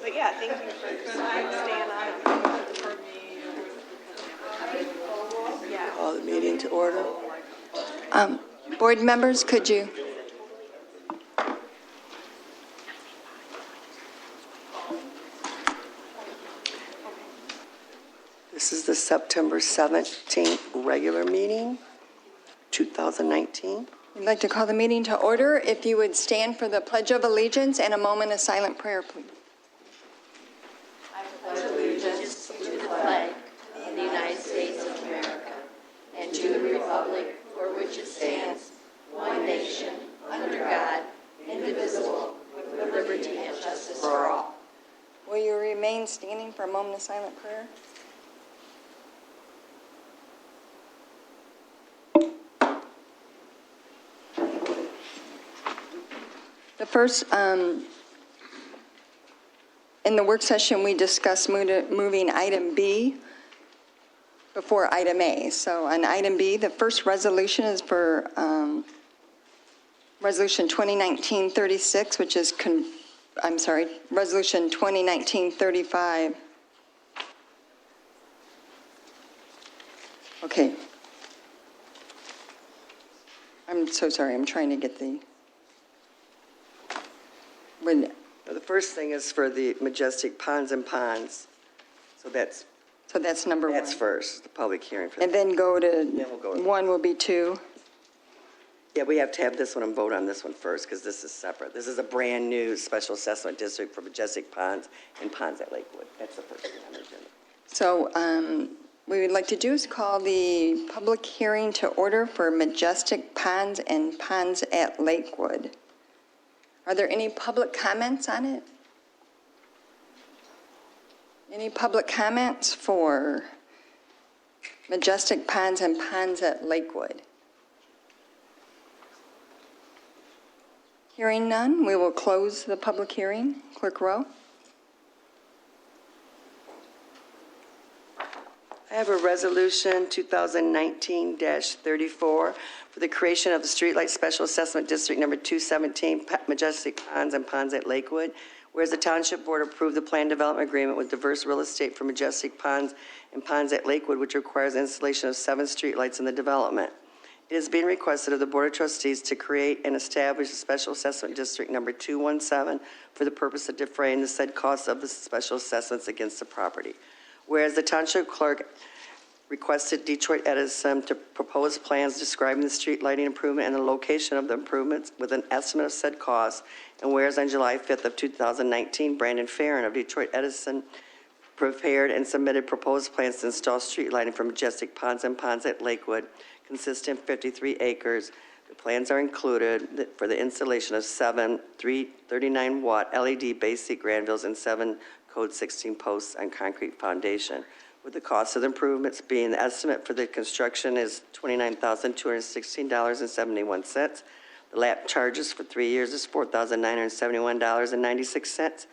But yeah, thank you for staying on. Yeah. Call the meeting to order. Board members, could you? This is the September 17th regular meeting, 2019. We'd like to call the meeting to order. If you would stand for the Pledge of Allegiance and a moment of silent prayer, please. I pledge allegiance to the flag of the United States of America and to the republic for which it stands, one nation, under God, indivisible, with liberty and justice for all. Will you remain standing for a moment of silent prayer? The first, in the work session, we discussed moving item B before item A. So on item B, the first resolution is for Resolution 2019-36, which is, Resolution 2019-35. Okay. I'm so sorry, I'm trying to get the... The first thing is for the Majestic Ponds and Ponds. So that's number one. That's first, the public hearing for And that. then go to, Then we'll go to- one will be two. Yeah, we have to have this one and vote on this one first because this is separate. This is a brand-new special assessment district for Majestic Ponds and Ponds at Lakewood. That's the first thing on the agenda. So what we would like to do is call the public hearing to order for Majestic Ponds and Ponds at Lakewood. Are there any public comments on it? Any public comments for Majestic Ponds and Ponds at Lakewood? Hearing none, we will close the public hearing. Clerk Rowe? I have a resolution 2019-34 for the creation of the Streetlight Special Assessment District Number 217, Majestic Ponds and Ponds at Lakewood. Whereas the Township Board approved the Plan Development Agreement with Diverse Real Estate for Majestic Ponds and Ponds at Lakewood, which requires installation of 7 streetlights in the development. It is being requested of the Board of Trustees to create and establish a Special Assessment District Number 217 for the purpose of defraying the said costs of the special assessments against the property. Whereas the Township Clerk requested Detroit Edison to propose plans describing the street lighting improvement and the location of the improvements with an estimate of said costs. And whereas on July 5th of 2019, Brandon Farron of Detroit Edison prepared and submitted proposed plans to install street lighting for Majestic Ponds and Ponds at Lakewood, consisting of 53 acres. The plans are included for the installation of 7 339-watt LED basic Granvilles and 7 Code 16 posts on concrete foundation, with the cost of the improvements being the estimate for the construction is $29,216.71. The lap charges for 3 years is $4,971.96.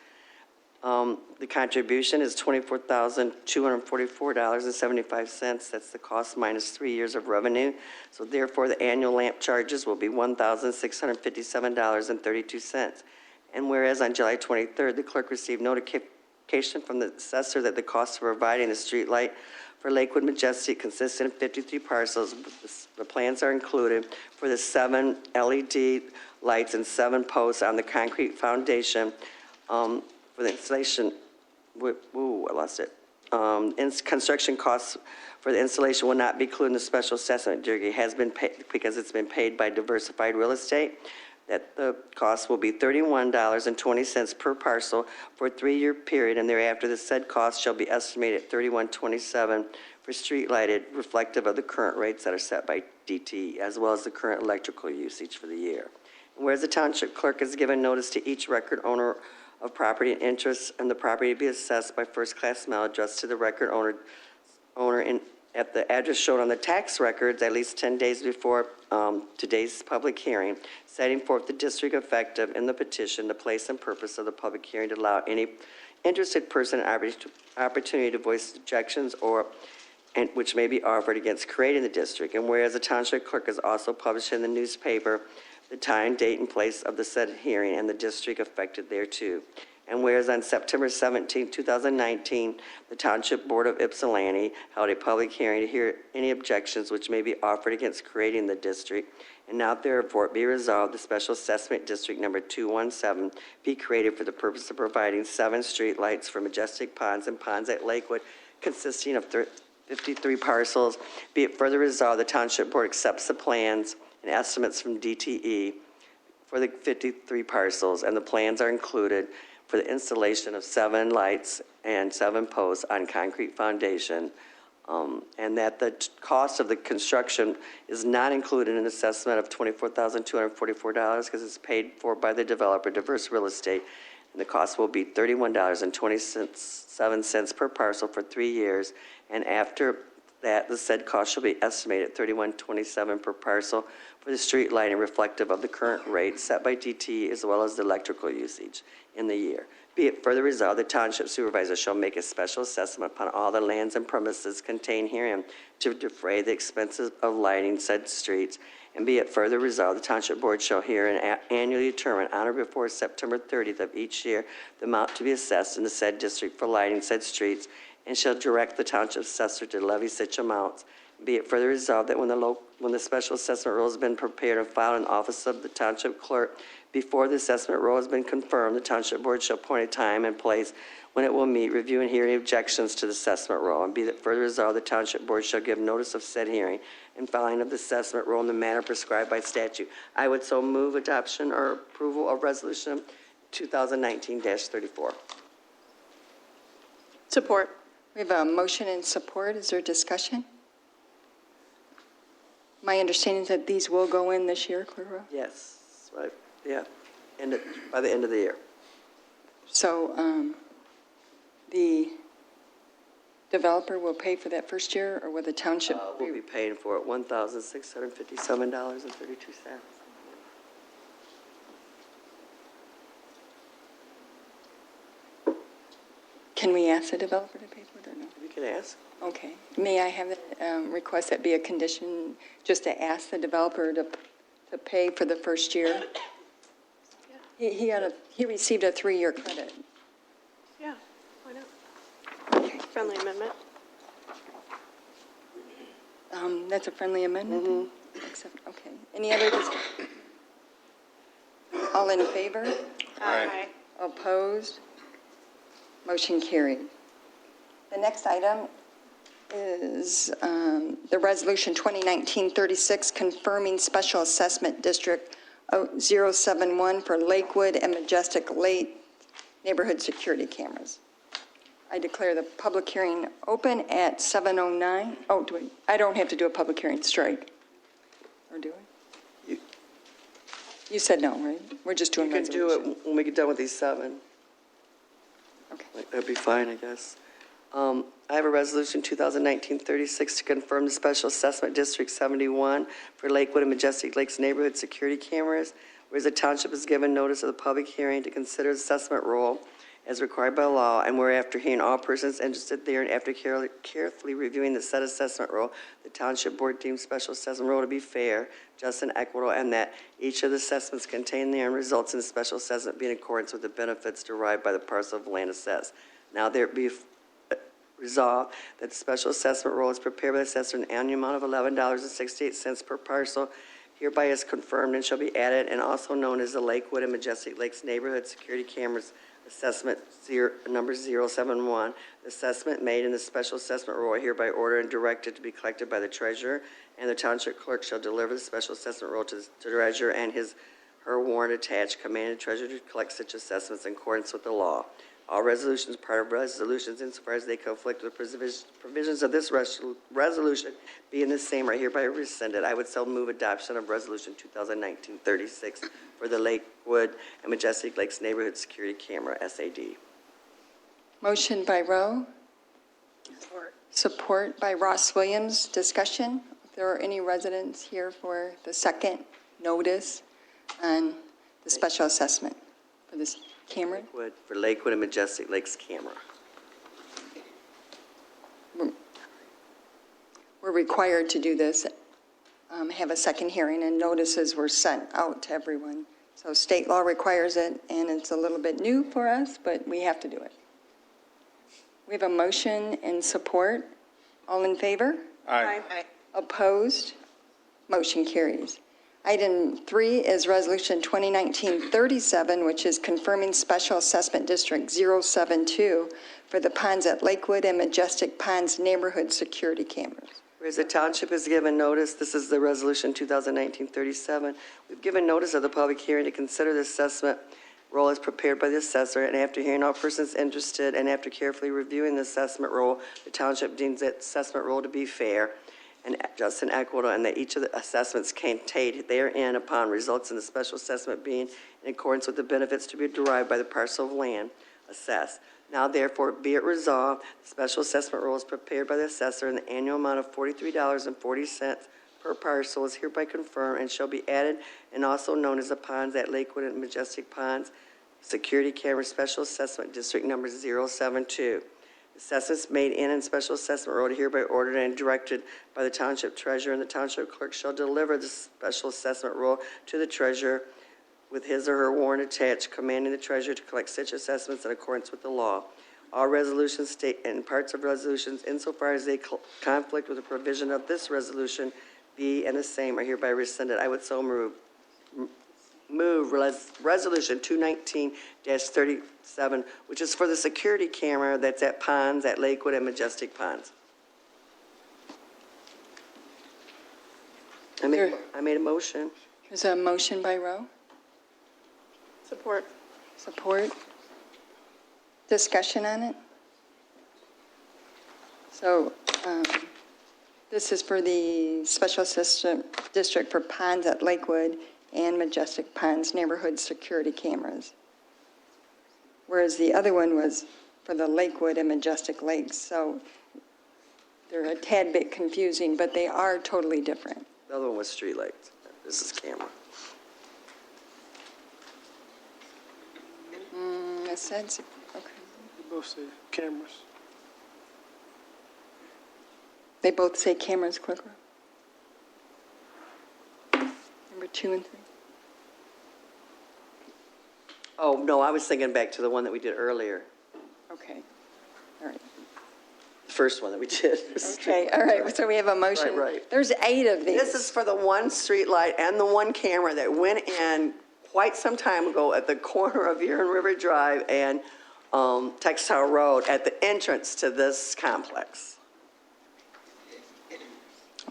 The contribution is $24,244.75. That's the cost minus 3 years of revenue. So therefore, the annual lamp charges will be $1,657.32. And whereas on July 23rd, the clerk received notification from the assessor that the cost of providing the street light for Lakewood Majestic consisted of 53 parcels. The plans are included for the 7 LED lights and 7 posts on the concrete foundation for the installation. I lost it. Construction costs for the installation will not be included in the special assessment. It has been paid because it's been paid by Diversified Real Estate. That the cost will be $31.20 per parcel for a 3-year period, and thereafter the said cost shall be estimated at $31.27 for street lighted, reflective of the current rates that are set by DTE, as well as the current electrical usage for the year. And whereas the Township Clerk has given notice to each record owner of property and interests, and the property to be assessed by first-class mail addressed to the record owner at the address shown on the tax records at least 10 days before today's public hearing, setting forth the district effective in the petition, the place and purpose of the public hearing to allow any interested person an opportunity to voice objections which may be offered against creating the district. And whereas the Township Clerk is also published in the newspaper the time, date, and place of the said hearing and the district affected thereto. And whereas on September 17, 2019, the Township Board of Ypsilanti held a public hearing to hear any objections which may be offered against creating the district, and now therefore be resolved, the Special Assessment District Number 217 be created for the purpose of providing 7 street lights for majestic ponds and ponds at Lakewood, consisting of 53 parcels. Be it further resolved, the Township Board accepts the plans and estimates from DTE for the 53 parcels, and the plans are included for the installation of 7 lights and 7 posts on concrete foundation, and that the cost of the construction is not included in an assessment of $24,244 because it's paid for by the developer, Diverse Real Estate, and the cost will be $31.27 per parcel for 3 years, and after that, the said cost shall be estimated at $31.27 per parcel for the street lighting, reflective of the current rate set by DTE as well as the electrical usage in the year. Be it further resolved, the Township Supervisor shall make a special assessment upon all the lands and premises contained herein to defray the expenses of lighting said streets. And be it further resolved, the Township Board shall herein annually determine on or before September 30th of each year the amount to be assessed in the said district for lighting said streets, and shall direct the Township Assessor to levy such amounts. Be it further resolved that when the special assessment roll has been prepared and filed in the office of the Township Clerk, before the assessment roll has been confirmed, the Township Board shall appoint a time and place when it will meet, review, and hear any objections to the assessment roll. And be that further resolved, the Township Board shall give notice of said hearing and filing of the assessment roll in the manner prescribed by statute. I would so move adoption or approval of Resolution 2019-34. Support. We have a motion and support. Is there discussion? My understanding is that these will go in this year, Clara? Yes, right, yeah, by the end of the year. So the developer will pay for that first year, or will the township? We'll be paying for it $1,657.32. Can we ask the developer to pay for it or no? You can ask. Okay. May I have the request that be a condition, just to ask the developer to pay for the first year? He received a 3-year credit. Yeah, why not? Okay. Friendly amendment. That's a friendly amendment? Accept, okay. Any other discussion? All in favor? Aye. Opposed? Motion carried. The next item is the Resolution 2019-36, confirming Special Assessment District 071 for Lakewood and Majestic Lake neighborhood security cameras. I declare the public hearing open at 7:09. Oh, I don't have to do a public hearing strike, or do I? You said no, right? We're just doing You can do resolution. it when we get done with these 7. Okay. That'd be fine, I guess. I have a resolution 2019-36 to confirm the Special Assessment District 71 for Lakewood and Majestic Lakes neighborhood security cameras, whereas the township is given notice of the public hearing to consider assessment roll as required by law, and where after hearing all persons interested therein, after carefully reviewing the said assessment roll, the Township Board deems special assessment roll to be fair, just, and equitable, and that each of the assessments contained therein results in the special assessment being in accordance with the benefits derived by the parcel of land assessed. Now there be resolved that the special assessment roll is prepared by the assessor in an annual amount of $11.68 per parcel, hereby is confirmed and shall be added, and also known as the Lakewood and Majestic Lakes Neighborhood Security Cameras Assessment number 071. The assessment made in the special assessment roll hereby ordered and directed to be collected by the treasurer, and the township clerk shall deliver the special assessment roll to the treasurer and her warrant attached, commanding the treasurer to collect such assessments in accordance with the law. All resolutions, part of resolutions, insofar as they conflict with provisions of this resolution, being the same, are hereby rescinded. I would so move adoption of Resolution 2019-36 for the Lakewood and Majestic Lakes Neighborhood Security Camera, SAD. Motion by Rowe. Support by Ross Williams. Discussion. If there are any residents here for the second notice on the special assessment for this camera. For Lakewood and Majestic Lakes camera. We're required to do this, have a second hearing, and notices were sent out to everyone So state law requires it, and it's a little bit new for us, but we have to do it. We have a motion and support. All in favor? Aye. Opposed? Motion carries. Item 3 is Resolution 2019-37, which is confirming Special Assessment District 072 for the ponds at Lakewood and Majestic Ponds neighborhood security cameras. Whereas the township has given notice, this is the resolution 2019-37. We've given notice of the public hearing to consider the assessment roll as prepared by the assessor, and after hearing all persons interested and after carefully reviewing the assessment roll, the township deems that assessment roll to be fair and just and equitable, and that each of the assessments contained therein upon results in the special assessment being in accordance with the benefits to be derived by the parcel of land assessed. Now therefore be it resolved, the special assessment roll is prepared by the assessor and the annual amount of $43.40 per parcel is hereby confirmed and shall be added and also known as the ponds at Lakewood and Majestic Ponds Security Camera Special Assessment District Number 072. Assessments made in and special assessment roll are hereby ordered and directed by the township treasurer, and the township clerk shall deliver the special assessment roll to the treasurer with his or her warrant attached, commanding the treasurer to collect such assessments in accordance with the law. All resolutions state and parts of resolutions insofar as they conflict with the provision of this resolution be and the same are hereby rescinded. I would so move resolution 219-37, which is for the security camera that's at ponds at Lakewood and Majestic Ponds. I made a motion. There's a motion by Rowe. Support. Support. Discussion on it? So this is for the Special Assessment District for ponds at Lakewood and Majestic Ponds neighborhood security cameras, whereas the other one was for the Lakewood and Majestic Lakes. So they're a tad bit confusing, but they are totally different. The other one was street lights. This is camera. It says, okay. They both say cameras. They both say cameras, quicker. Number 2 and 3. Oh, no, I was thinking back to the one that we did earlier, Okay. All right. the first one that we did. Okay, all right, so we have a motion. Right. There's 8 of these. This is for the one street light and the one camera that went in quite some time ago at the corner of Erin River Drive and Textile Road at the entrance to this complex.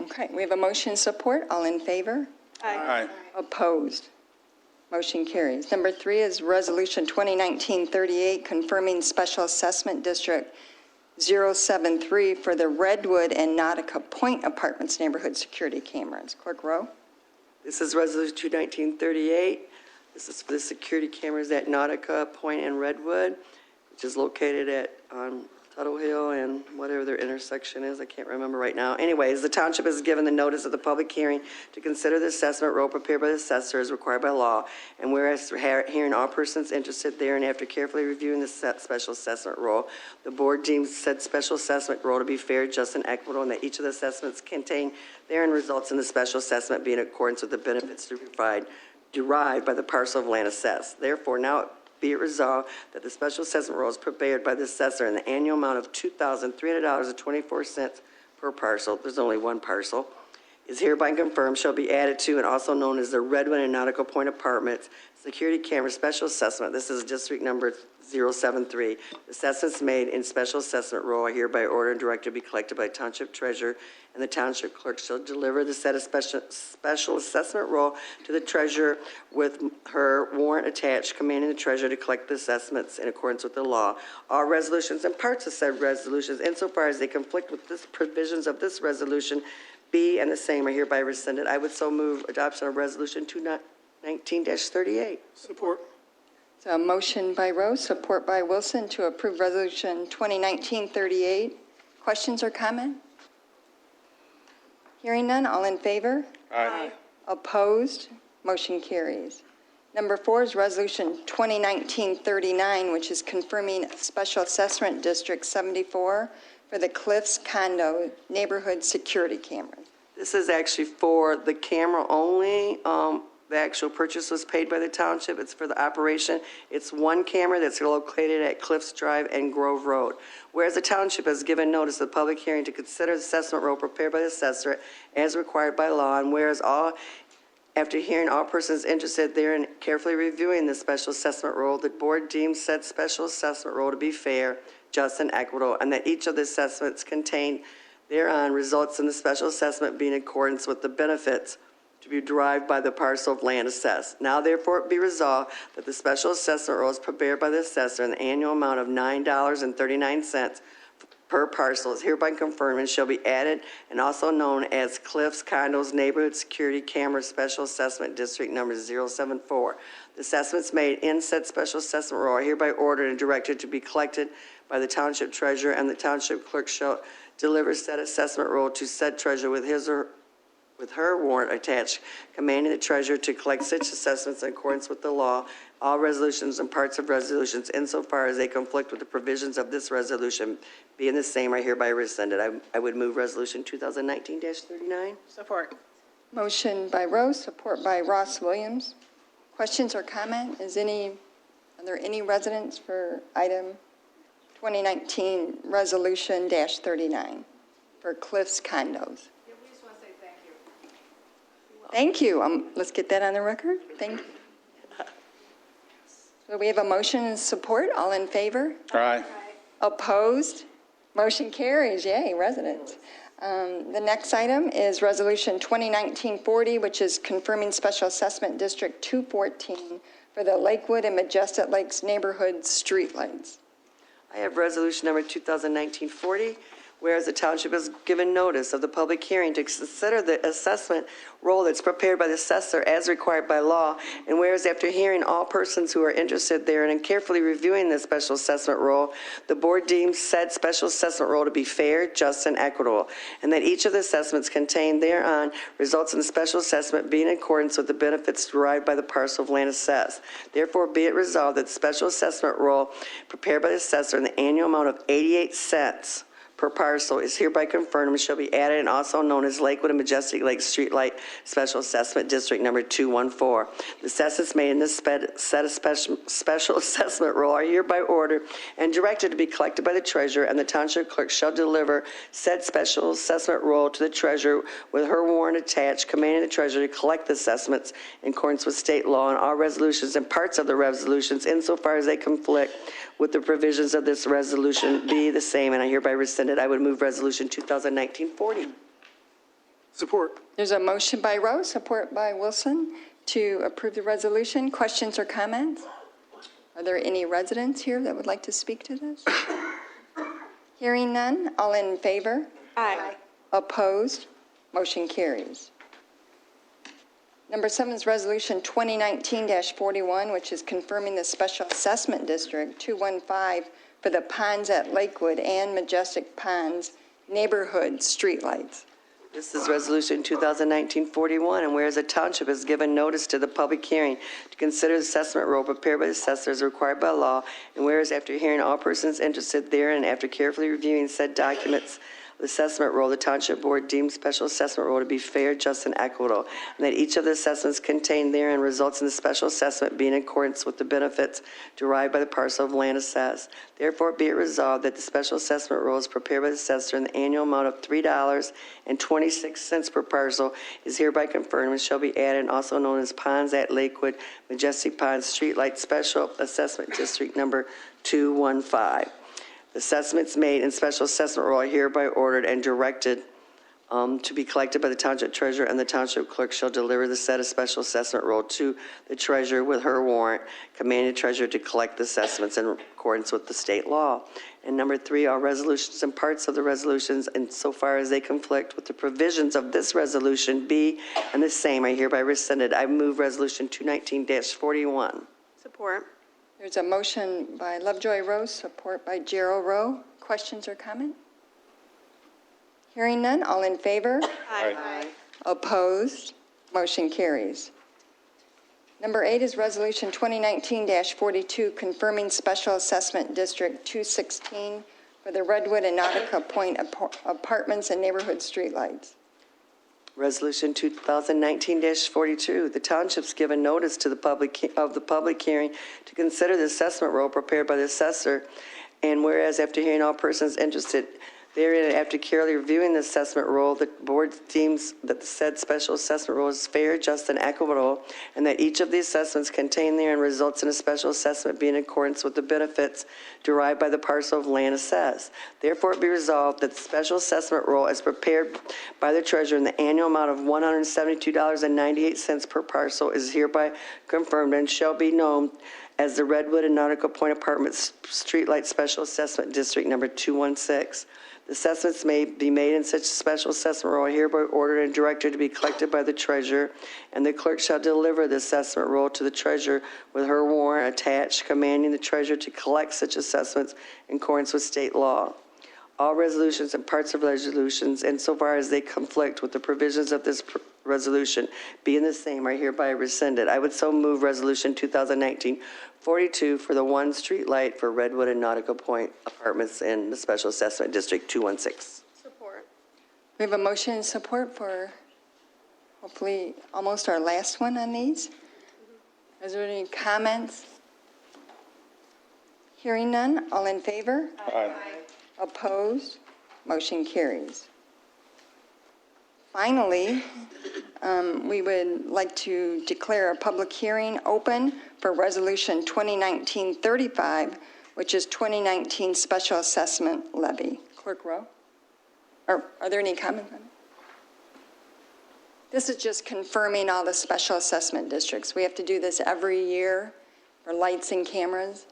Okay, we have a motion support. All in favor? Aye. Opposed? Motion carries. Number 3 is Resolution 2019-38, confirming Special Assessment District 073 for the Redwood and Nautica Point Apartments neighborhood security cameras. Clerk Rowe? This is Resolution 219-38. This is for the security cameras at Nautica Point and Redwood, which is located at Tuttle Hill and whatever their intersection is. I can't remember right now. Anyways, the township has given the notice of the public hearing to consider the assessment roll prepared by the assessor as required by law. And whereas hearing all persons interested therein after carefully reviewing the special assessment roll, the board deems said special assessment roll to be fair, just, and equitable, and that each of the assessments contained therein results in the special assessment being in accordance with the benefits to provide derived by the parcel of land assessed. Therefore, now be it resolved that the special assessment roll is prepared by the assessor in the annual amount of $2,300.24 per parcel, there's only one parcel, is hereby confirmed, shall be added to and also known as the Redwood and Nautical Point Apartments Security Camera Special Assessment. This is district number 073. Assessments made in special assessment roll are hereby ordered and directed to be collected by township treasurer, and the township clerk shall deliver the set of special assessment roll to the treasurer with her warrant attached, commanding the treasurer to collect the assessments in accordance with the law. All resolutions and parts of said resolutions, insofar as they conflict with the provisions of this resolution, be and the same are hereby rescinded. I would so move adoption of Resolution 219-38. Support. So a motion by Rowe, support by Wilson to approve Resolution 2019-38. Questions or comment? Hearing none, all in favor? Aye. Opposed? Motion carries. Number 4 is Resolution 2019-39, which is confirming Special Assessment District 74 for the Cliffs Condo neighborhood security cameras. This is actually for the camera only the actual purchase was paid by the township. It's for the operation. It's one camera that's located at Cliffs Drive and Grove Road. Whereas the township has given notice of the public hearing to consider the assessment roll prepared by the assessor as required by law, and whereas after hearing all persons interested therein carefully reviewing the special assessment roll, the board deems said special assessment roll to be fair, just, and equitable, and that each of the assessments contained thereon results in the special assessment being in accordance with the benefits to be derived by the parcel of land assessed. Now therefore be resolved that the special assessment roll is prepared by the assessor in the annual amount of $9.39 per parcel is hereby confirmed and shall be added and also known as Cliffs Condos Neighborhood Security Camera Special Assessment District Number 074. The assessments made in said special assessment roll are hereby ordered and directed to be collected by the township treasurer, and the township clerk shall deliver said assessment roll to said treasurer with her warrant attached, commanding the treasurer to collect such assessments in accordance with the law. All resolutions and parts of resolutions insofar as they conflict with the provisions of this resolution being the same are hereby rescinded. I would move resolution 2019-39. Support. Motion by Rose, support by Ross Williams. Questions or comment? Are there any residents for item 2019 resolution -39 for Cliffs Condos? Thank you. Let's get that on the record. Thank you. So we have a motion and support. All in favor? Aye. Opposed? Motion carries. Yay, residents. The next item is Resolution 2019-40, which is confirming Special Assessment District 214 for the Lakewood and Majestic Lakes neighborhood streetlights. I have resolution number 2019-40, whereas the township has given notice of the public hearing to consider the assessment roll that's prepared by the assessor as required by law, and whereas after hearing all persons who are interested therein and carefully reviewing the special assessment roll, the board deems said special assessment roll to be fair, just, and equitable, and that each of the assessments contained thereon results in the special assessment being in accordance with the benefits derived by the parcel of land assessed. Therefore, be it resolved that the special assessment roll prepared by the assessor in the annual amount of 88 cents per parcel is hereby confirmed and shall be added and also known as Lakewood and Majestic Lakes Streetlight Special Assessment District Number 214. The assessments made in this set of special assessment roll are hereby ordered and directed to be collected by the treasurer, and the township clerk shall deliver said special assessment roll to the treasurer with her warrant attached, commanding the treasurer to collect the assessments in accordance with state law, and all resolutions and parts of the resolutions insofar as they conflict with the provisions of this resolution be the same, and I hereby rescind it. I would move resolution 2019-40. Support. There's a motion by Rose, support by Wilson, to approve the resolution. Questions or comments? Are there any residents here that would like to speak to this? Hearing none, all in favor? Aye. Opposed? Motion carries. Number 7 is Resolution 2019-41, which is confirming the Special Assessment District 215 for the ponds at Lakewood and Majestic Ponds neighborhood streetlights. This is Resolution 2019-41, and whereas the township has given notice to the public hearing to consider the assessment roll prepared by the assessor as required by law, and whereas after hearing all persons interested therein and after carefully reviewing said documents, the assessment roll, the township board deems special assessment roll to be fair, just, and equitable, and that each of the assessments contained therein results in the special assessment being in accordance with the benefits derived by the parcel of land assessed. Therefore, be it resolved that the special assessment roll is prepared by the assessor in the annual amount of $3.26 per parcel is hereby confirmed and shall be added and also known as Ponds at Lakewood, Majestic Ponds Streetlight Special Assessment District Number 215. Assessments made in special assessment roll are hereby ordered and directed to be collected by the township treasurer, and the township clerk shall deliver the set of special assessment roll to the treasurer with her warrant, commanding the treasurer to collect the assessments in accordance with the state law. And number 3, all resolutions and parts of the resolutions, insofar as they conflict with the provisions of this resolution, be and the same are hereby rescinded. I move resolution 219-41. Support. There's a motion by Lovejoy Rose, support by Gerald Rowe. Questions or comment? Hearing none, all in favor? Aye. Opposed? Motion carries. Number 8 is Resolution 2019-42, confirming Special Assessment District 216 for the Redwood and Nautica Point apartments and neighborhood streetlights. Resolution 2019-42, the township's given notice to the public hearing to consider the assessment roll prepared by the assessor, and whereas after hearing all persons interested therein and after carefully reviewing the assessment roll, the board deems that the said special assessment roll is fair, just, and equitable, and that each of the assessments contained therein results in a special assessment being in accordance with the benefits derived by the parcel of land assessed. Therefore, it be resolved that the special assessment roll as prepared by the treasurer in the annual amount of $172.98 per parcel is hereby confirmed and shall be known as the Redwood and Nautical Point Apartments Streetlight Special Assessment District Number 216. The assessments may be made in such special assessment roll hereby ordered and directed to be collected by the treasurer, and the clerk shall deliver the assessment roll to the treasurer with her warrant attached, commanding the treasurer to collect such assessments in accordance with state law. All resolutions and parts of resolutions, insofar as they conflict with the provisions of this resolution, being the same, are hereby rescinded. I would so move Resolution 2019-42 for the one street light for Redwood and Nautical Point Apartments in the Special Assessment District 216. Support. We have a motion and support for hopefully almost our last one on these. Is there any comments? Hearing none, all in favor? Aye. Opposed? Motion carries. Finally, we would like to declare a public hearing open for Resolution 2019-35, which is 2019 Special Assessment Levy. Clerk Rowe? Are there any comments on it? This is just confirming all the special assessment districts. We have to do this every year for lights and cameras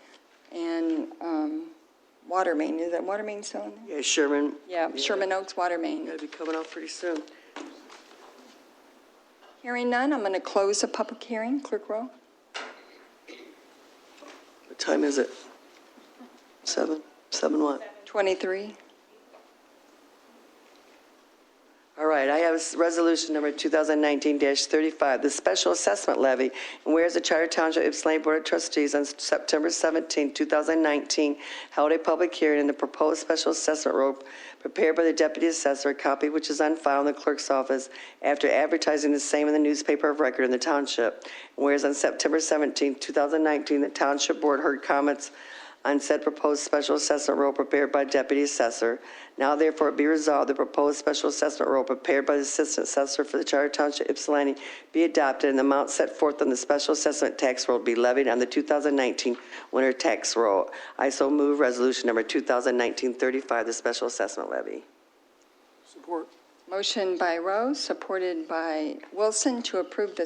and water main. Is that water main still in there? Yeah, Sherman. Yeah, Sherman Oaks water main. Gotta be coming out pretty soon. Hearing none, I'm going to close the public hearing. Clerk Rowe? What time is it? 7 what? 23. All right, I have resolution number 2019-35, the special assessment levy. And whereas the Charter Township Ypsilanti Board of Trustees on September 17, 2019, held a public hearing in the proposed special assessment roll prepared by the deputy assessor, a copy which is on file in the clerk's office after advertising the same in the newspaper of record in the township. And whereas on September 17, 2019, the township board heard comments on said proposed special assessment roll prepared by deputy assessor. Now therefore be resolved, the proposed special assessment roll prepared by the assistant assessor for the Charter Township Ypsilanti be adopted, and the amount set forth on the special assessment tax roll be levied on the 2019 winter tax roll. I so move resolution number 2019-35, the special assessment levy. Support. Motion by Rose, supported by Wilson to approve the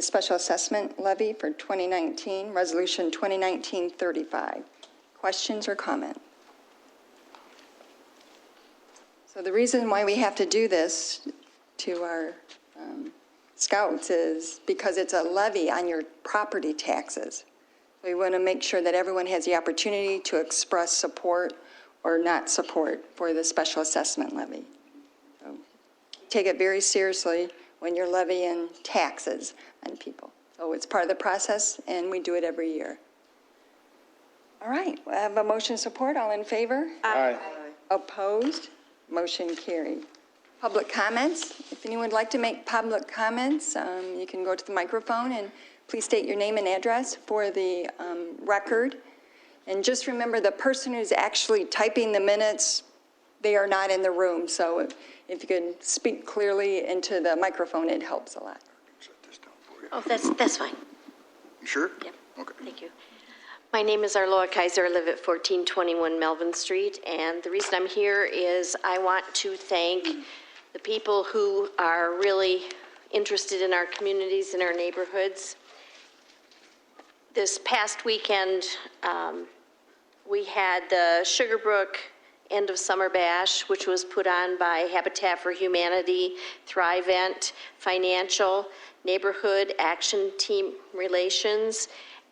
special assessment levy for 2019, Resolution 2019-35. Questions or comments? So the reason why we have to do this to our scouts is because it's a levy on your property taxes. We want to make sure that everyone has the opportunity to express support or not support for the special assessment levy. So take it very seriously when you're levying taxes on people. So it's part of the process, and we do it every year. All right, we have a motion support. All in favor? Aye. Opposed? Motion carried. Public comments. If anyone would like to make public comments, you can go to the microphone and please state your name and address for the record. And just remember, the person who's actually typing the minutes, they are not in the room. So if you could speak clearly into the microphone, it helps a lot. Shut this down for you. Oh, that's fine. You sure? Yep. Okay. Thank you. My name is Arloa Kaiser. I live at 1421 Melvin Street, and the reason I'm here is I want to thank the people who are really interested in our communities and our neighborhoods. This past weekend, we had the Sugarbrook End of Summer Bash, which was put on by Habitat for Humanity, Thrivent, Financial, Neighborhood Action Team Relations,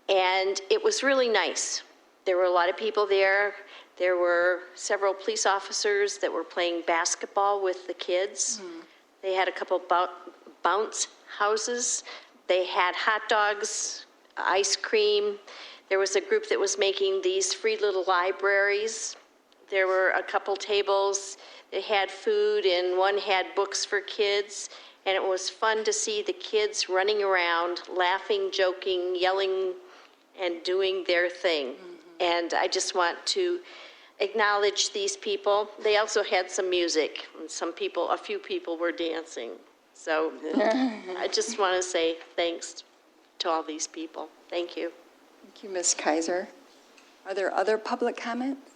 and it was really nice. There were a lot of people there. There were several police officers that were playing basketball with the kids. They had a couple bounce houses. They had hot dogs, ice cream. There was a group that was making these free little libraries There were a couple tables that had food, and one had books for kids, and it was fun to see the kids running around, laughing, joking, yelling, and doing their thing. And I just want to acknowledge these people. They also had some music, and a few people were dancing. So I just want to say thanks to all these people. Thank you. Thank you, Ms. Kaiser. Are there other public comments?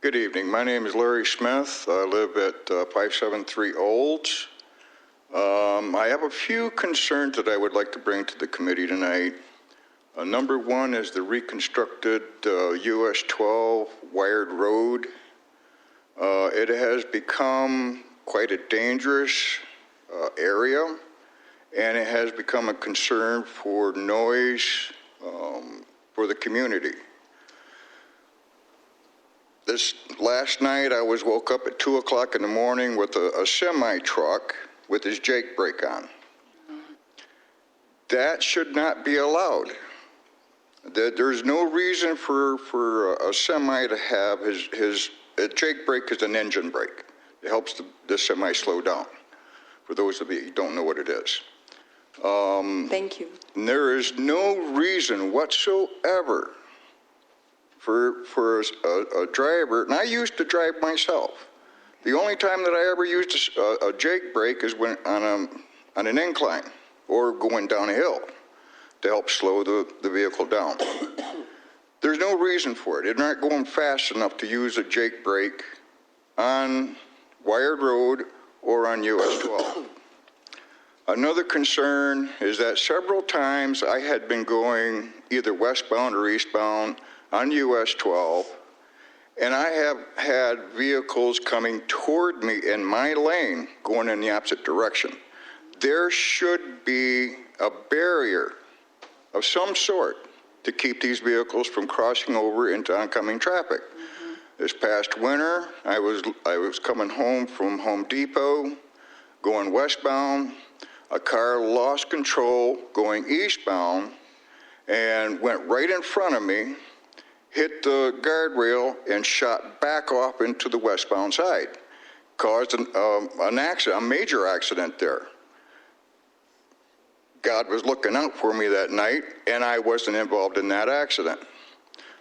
Good evening. My name is Larry Smith. I live at 573 Olds. I have a few concerns that I would like to bring to the committee tonight. Number one is the reconstructed US 12 wired road. It has become quite a dangerous area, and it has become a concern for noise for the community. This last night, I was woke up at 2 o'clock in the morning with a semi-truck with his Jake brake on. That should not be allowed. There's no reason for a semi to have his Jake brake is an engine brake. It helps the semi slow down, for those of you who don't know what it is. Thank you. And there is no reason whatsoever for a driver, and I used to drive myself. The only time that I ever used a Jake brake is when on an incline or going down a hill to help slow the vehicle down. There's no reason for it. They're not going fast enough to use a Jake brake on wired road or on US 12. Another concern is that several times I had been going either westbound or eastbound on US 12, and I have had vehicles coming toward me in my lane going in the opposite direction. There should be a barrier of some sort to keep these vehicles from crossing over into oncoming traffic. This past winter, I was coming home from Home Depot, going westbound. A car lost control going eastbound and went right in front of me, hit the guardrail, and shot back off into the westbound side. Caused an accident, a major accident there. God was looking out for me that night, and I wasn't involved in that accident.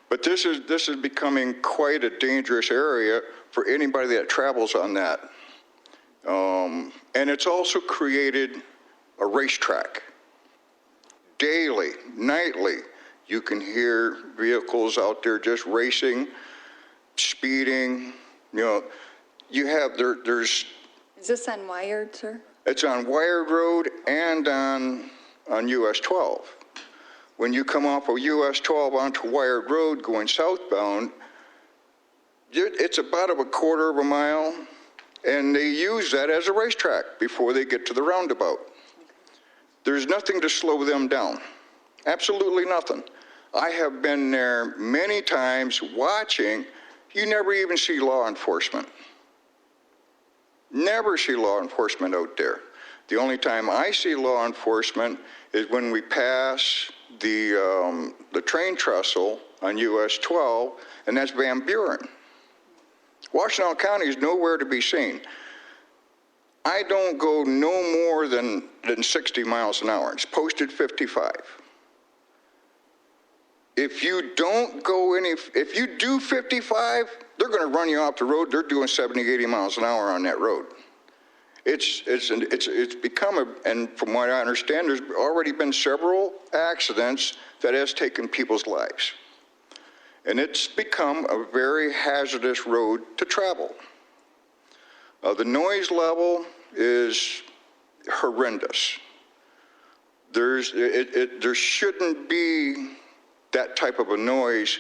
But this is becoming quite a dangerous area for anybody that travels on that. And it's also created a racetrack. Daily, nightly, you can hear vehicles out there just racing, speeding. You have there's. Is this on wired, sir? It's on Wired Road and on US 12. When you come off of US 12 onto Wired Road going southbound, it's about a quarter of a mile, and they use that as a racetrack before they get to the roundabout. There's nothing to slow them down. Absolutely nothing. I have been there many times watching. You never even see law enforcement. Never see law enforcement out there. The only time I see law enforcement is when we pass the train trestle on US 12, and that's Van Buren. Washtenaw County is nowhere to be seen. I don't go no more than 60 miles an hour. It's posted 55. If you do 55, they're going to run you off the road. They're doing 70, 80 miles an hour on that road. It's become and from what I understand, there's already been several accidents that has taken people's lives. And it's become a very hazardous road to travel. The noise level is horrendous. There shouldn't be that type of a noise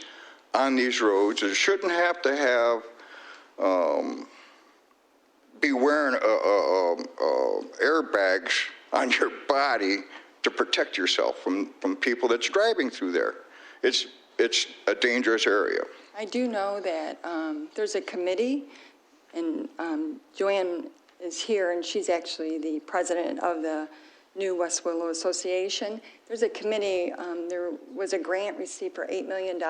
on these roads. It shouldn't have to have be wearing airbags on your body to protect yourself from people that's driving through there. It's a dangerous area. I do know that there's a committee, and Joanne is here, and she's actually the president of the new West Willow Association. There's a committee, there was a grant received for $8 million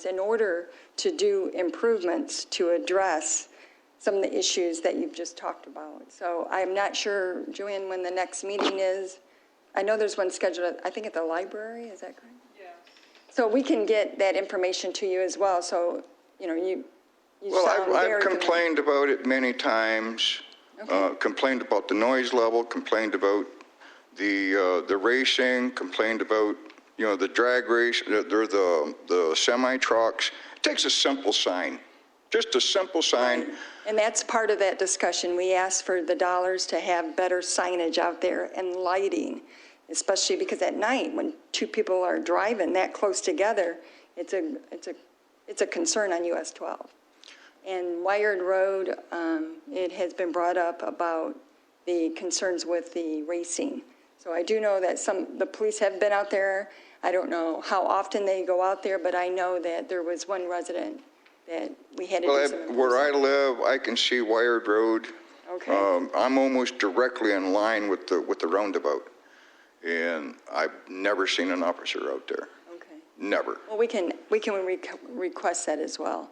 in order to do improvements to address some of the issues that you've just talked about. So I'm not sure, Joanne, when the next meeting is. I know there's one scheduled, I think at the library, is that correct? Yeah. So we can get that information to you as well, so, you know, you Well, sound very I've complained about it many times, Okay. complained about the noise level, complained about the racing, complained about, you know, the drag race, the semi-trucks. It takes a simple sign, just a simple sign. And that's part of that discussion. We asked for the dollars to have better signage out there and lighting, especially because at night, when two people are driving that close together, it's a concern on US 12. And Wired Road, it has been brought up about the concerns with the racing. So I do know that the police have been out there. I don't know how often they go out there, but I know that there was one resident that we had to do Well, some where I enforcement. live, I can see Wired Road. Okay. I'm almost directly in line with the roundabout, and I've never seen an officer out there. Okay. Never. Well, we can request that as well.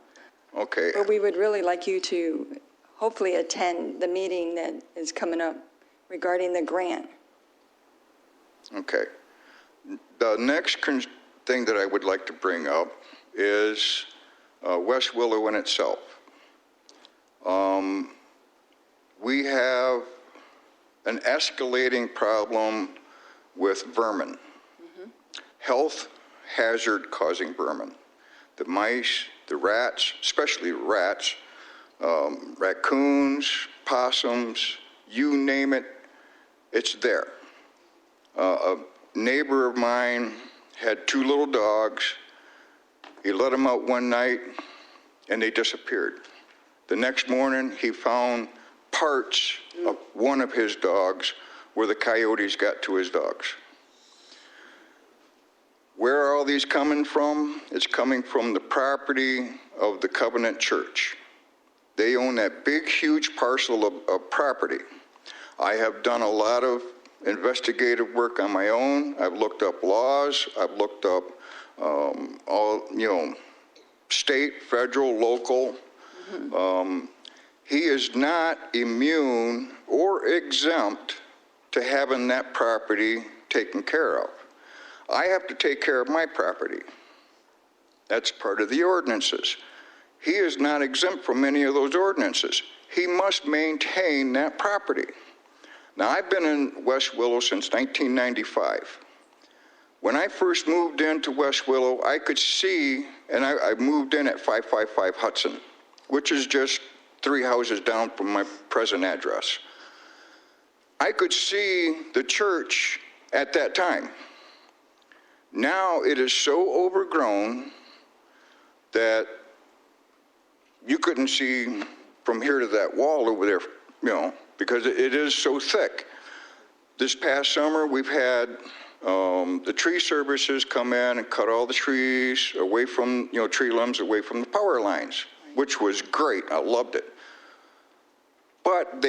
Okay. But we would really like you to hopefully attend the meeting that is coming up regarding the grant. Okay. The next thing that I would like to bring up is West Willow in itself. We have an escalating problem with vermin. Health hazard causing vermin. The mice, the rats, especially rats, raccoons, possums, you name it, it's there. A neighbor of mine had two little dogs. He let them out one night, and they disappeared. The next morning, he found parts of one of his dogs where the coyotes got to his dogs. Where are all these coming from? It's coming from the property of the Covenant Church. They own that big, huge parcel of property. I have done a lot of investigative work on my own. I've looked up laws. I've looked up all, you know, state, federal, local. He is not immune or exempt to having that property taken care of. I have to take care of my property. That's part of the ordinances. He is not exempt from any of those ordinances. He must maintain that property. Now, I've been in West Willow since 1995. When I first moved into West Willow, I could see, and I moved in at 555 Hudson, which is just 3 houses down from my present address. I could see the church at that time. Now it is so overgrown that you couldn't see from here to that wall over there, you know, because it is so thick. This past summer, we've had the tree services come in and cut all the trees away from, you know, tree limbs away from the power lines, which was great. I loved it. But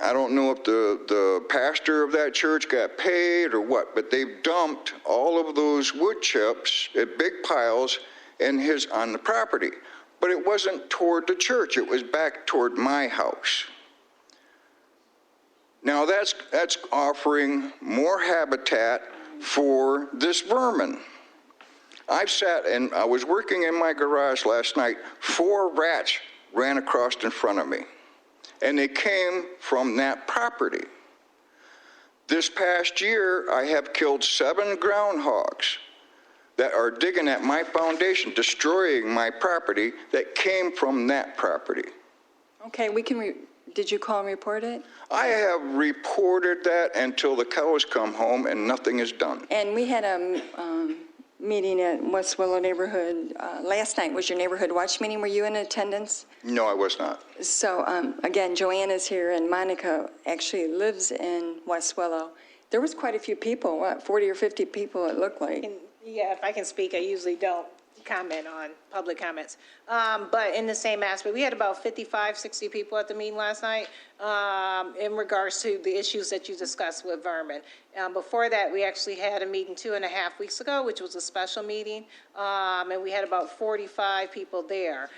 I don't know if the pastor of that church got paid or what, but they've dumped all of those wood chips at big piles on the property. But it wasn't toward the church. It was back toward my house. Now that's offering more habitat for this vermin. I've sat and I was working in my garage last night. 4 rats ran across in front of me, and they came from that property. This past year, I have killed 7 groundhogs that are digging at my foundation, destroying my property that came from that property. Okay, did you call and report it? I have reported that until the cows come home and nothing is done. And we had a meeting at West Willow neighborhood. Last night was your neighborhood watch meeting. Were you in attendance? No, I was not. So again, Joanne is here, and Monica actually lives in West Willow. There was quite a few people, 40 or 50 people it looked like. Yeah, if I can speak, I usually don't. comment on public comments. But in the same aspect, we had about 55, 60 people at the meeting last night in regards to the issues that you discussed with vermin. Before that, we actually had a meeting 2.5 weeks ago, which was a special meeting, and we had about 45 people there,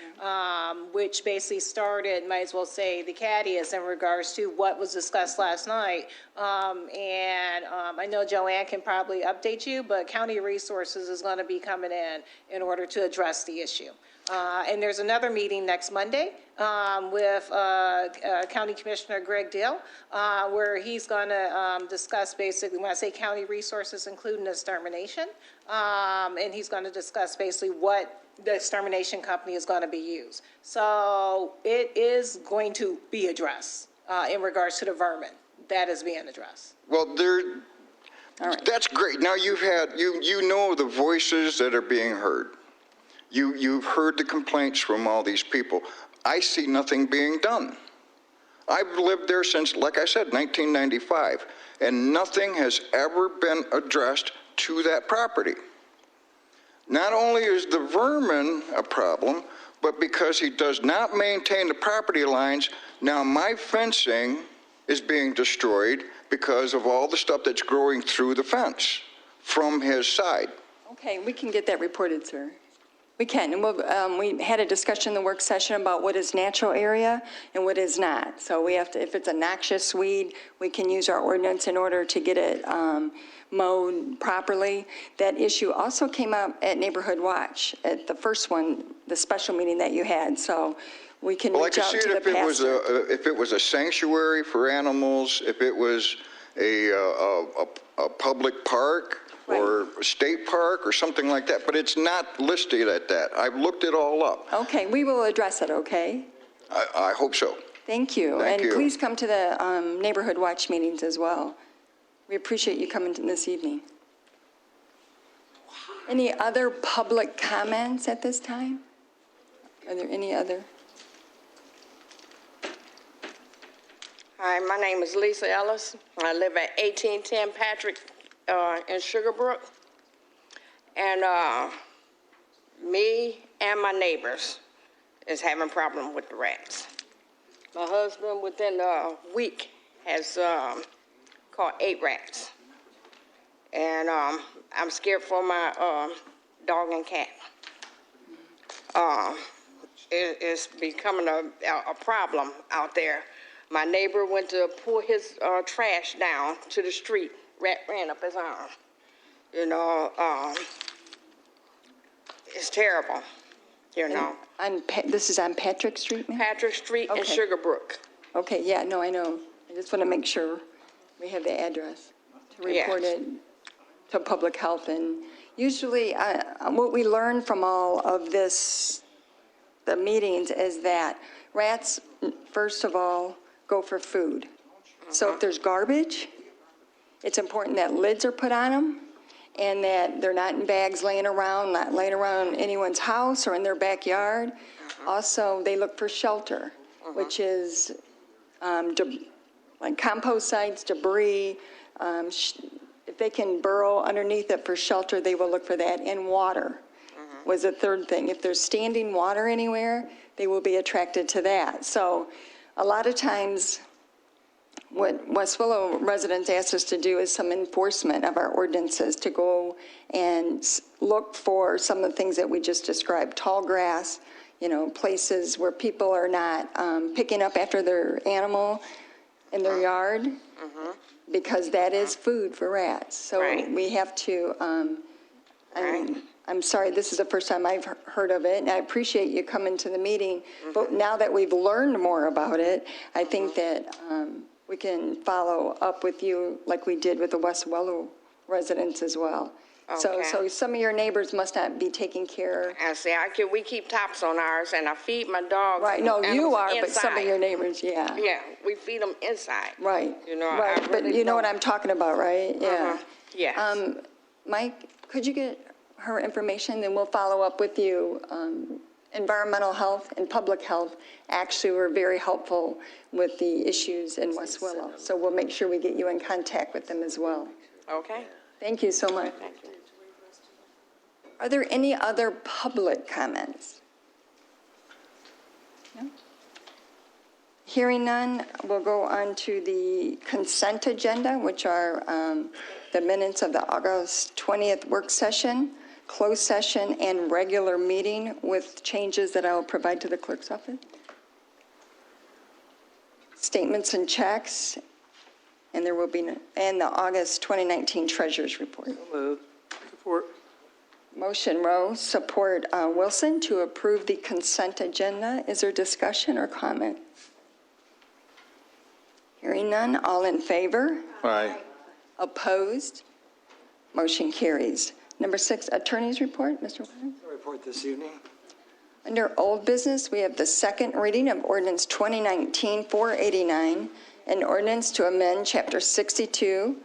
which basically started, might as well say, the caddies in regards to what was discussed last night. I know Joanne can probably update you, but County Resources is going to be coming in order to address the issue. And there's another meeting next Monday with County Commissioner Greg Dill, where he's going to discuss basically, when I say county resources, including extermination, and he's going to discuss basically what the extermination company is going to be used. So it is going to be addressed in regards to the vermin. That is being addressed. Well, that's great. Now you've had, you know the voices that are being heard. You've heard the complaints from all these people. I see nothing being done. I've lived there since, like I said, 1995, and nothing has ever been addressed to that property. Not only is the vermin a problem, but because he does not maintain the property lines, now my fencing is being destroyed because of all the stuff that's growing through the fence from his side. Okay, we can get that reported, sir. We can, and we had a discussion in the work session about what is natural area and what is not. So we have to, if it's a noxious weed, we can use our ordinance in order to get it mowed properly. That issue also came up at Neighborhood Watch, at the first one, the special meeting that you had. So we can Well, I reach could out see to it the pastor. if it was a sanctuary for animals, if it was a public park, or a state park or something like that, but it's not listed at that. I've looked it all up. Okay, we will address it, okay? I hope so. Thank you. Thank And you. please come to the Neighborhood Watch meetings as well. We appreciate you coming this evening. Any other public comments at this time? Are there any other? Hi, my name is Lisa Ellis. I live at 1810 Patrick in Sugarbrook. And me and my neighbors is having a problem with the rats. My husband, within a week, has caught 8 rats. And I'm scared for my dog and cat. It's becoming a problem out there. My neighbor went to pull his trash down to the street. Rat ran up his arm. You know, it's terrible, you know. This is on Patrick Street, ma'am? Patrick Street and Okay. Sugarbrook. Okay, yeah, no, I know. I just want to make sure we have the address to report Yes. it to public health. And usually, what we learn from all of this, the meetings, is that rats, first of all, go for food. So if there's garbage, it's important that lids are put on them and that they're not in bags laying around, not laying around anyone's house or in their backyard. Also, they look for shelter, which is like compost sites, debris. If they can burrow underneath it for shelter, they will look for that. And water was a third thing. If there's standing water anywhere, they will be attracted to that. So a lot of times, what West Willow residents asked us to do is some enforcement of our ordinances, to go and look for some of the things that we just described, tall grass, you know, places where people are not picking up after their animal in their yard, because that is food for rats. So Right. we have to, I'm sorry, this is the first time I've heard of it, and I appreciate you coming to the meeting. But now that we've learned more about it, I think that we can follow up with you like we did with the West Willow residents as well. So Okay. some of your neighbors must not be taking care. I say, we keep tops on ours, and I feed my dogs. Right, no, you animals are, but some of inside. your neighbors, yeah. Yeah, we feed them inside. Right. You know, Right, I but really you know what don't- I'm talking about, right? Yeah. Yes. Mike, could you get her information, then we'll follow up with you. Environmental health and public health actually were very helpful with the issues in West Willow. So we'll make sure we get you in contact with them as well. Okay. Thank you so much. Thank you. Are there any other public comments? No? Hearing none, we'll go on to the consent agenda, which are the minutes of the August 20th work session, closed session, and regular meeting with changes that I will provide to the clerk's office. Statements and checks, and there will be, and the August 2019 treasurer's report. Move. Support. Motion Rowe, support Wilson to approve the consent agenda. Is there discussion or comment? Hearing none, all in favor? Aye. Opposed? Motion carries. Number 6, attorney's report. Mr. Williams? Report this evening. Under old business, we have the second reading of ordinance 2019-489, an ordinance to amend Chapter 62,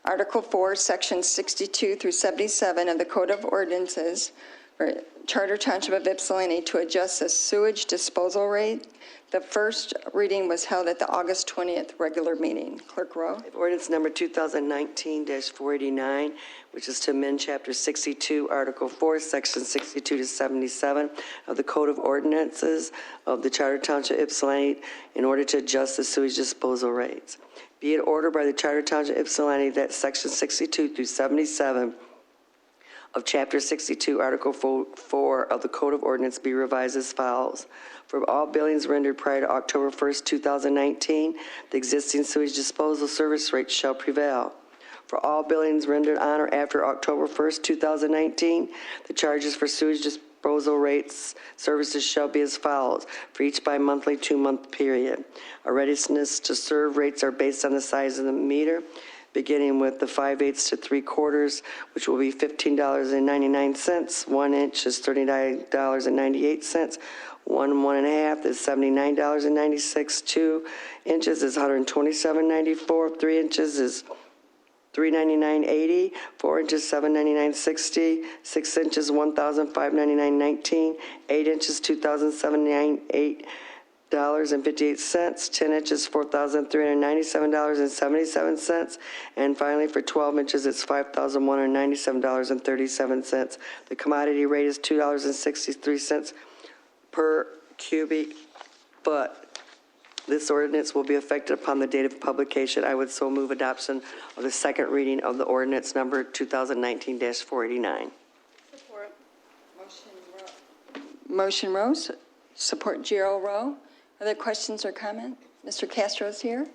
Article 4, Sections 62 through 77 of the Code of Ordinances for Charter Township of Ypsilanti to adjust the sewage disposal rate. The first reading was held at the August 20th regular meeting. Clerk Rowe. Ordinance number 2019-489, which is to amend Chapter 62, Article 4, Section 62 to 77 of the Code of Ordinances of the Charter Township of Ypsilanti in order to adjust the sewage disposal rates. Be it ordered by the Charter Township of Ypsilanti that Section 62 through 77 of Chapter 62, Article 4 of the Code of Ordinance be revised as follows. For all billings rendered prior to October 1st, 2019, the existing sewage disposal service rate shall prevail. For all billings rendered on or after October 1st, 2019, the charges for sewage disposal rates services shall be as follows for each bi-monthly 2-month period. Our readiness to serve rates are based on the size of the meter, beginning with the 5/8 to 3/4, which will be $15.99. 1 inch is $39.98. 1.5 is $79.96. 2 inches is $127.94. 3 inches is $399.80. 4 inches $799.60. 6 inches $1,599.19. 8 inches $2,079.58. 10 inches $4,397.77. And finally, for 12 inches, it's $5,197.37. The commodity rate is $2.63 per cubic foot. This ordinance will be effective upon the date of publication. I would so move adoption of the second reading of the ordinance number 2019-489. Support. Motion Rowe, support Gerald Rowe. Other questions or comments? Mr. Castro's here.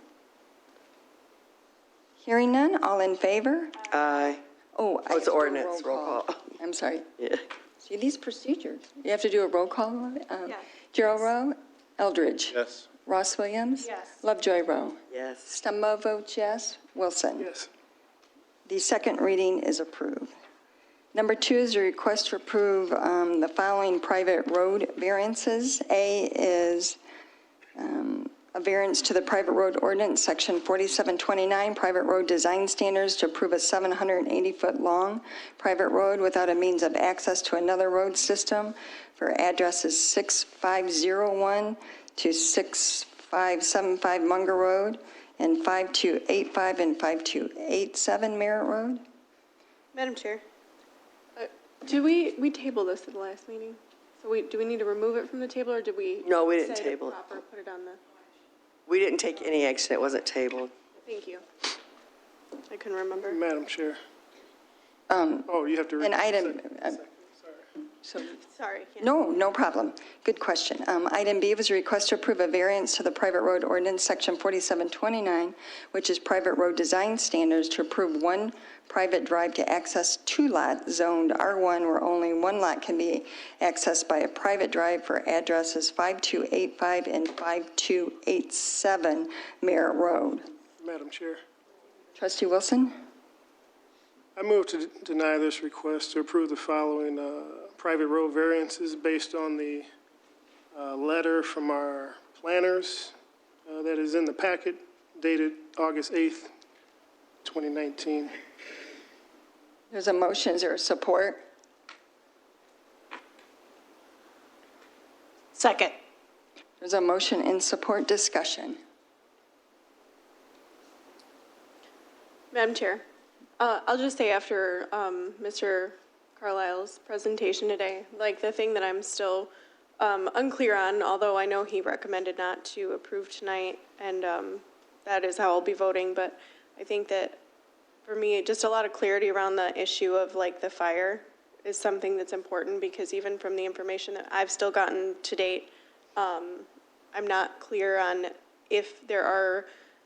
Hearing none, all in favor? Aye. Oh, I It's have to do a ordinance, roll call. I'm sorry. Yeah. See, these procedures. You have to do a roll call on it? Yes. Gerald Rowe, Eldridge. Yes. Ross Williams. Yes. Lovejoy Rowe. Yes. Stumbo votes yes. Wilson. Yes. The second reading is approved. Number 2 is a request to approve the following private road variances. A is a variance to the private road ordinance, section 4729, private road design standards to approve a 780-foot-long private road without a means of access to another road system for addresses 6501 to 6575 Munger Road and 5285 and 5287 Merritt Road. Madam Chair, did we tabled this at the last meeting? So do we need to remove it from the table, or did we? No, we didn't say table it. proper, put it on the, We didn't take any action. It wasn't tabled. thank you. I couldn't remember. Madam Chair. Um, Oh, you have to read. An item, Sorry. so, Sorry. can't- no problem. Good question. Item B was a request to approve a variance to the private road ordinance, section 4729, which is private road design standards to approve one private drive to access 2 lots zoned R1 where only 1 lot can be accessed by a private drive for addresses 5285 and 5287 Merritt Road. Madam Chair. Trustee Wilson? I move to deny this request to approve the following private road variances based on the letter from our planners that is in the packet dated August 8th, 2019. There's a motion. Is there support? Second. There's a motion in support. Discussion. Madam Chair, I'll just say after Mr. Carlisle's presentation today. Like, the thing that I'm still unclear on, although I know he recommended not to approve tonight, and that is how I'll be voting, but I think that for me, just a lot of clarity around the issue of like the fire is something that's important, because even from the information that I've still gotten to date, I'm not clear on if there are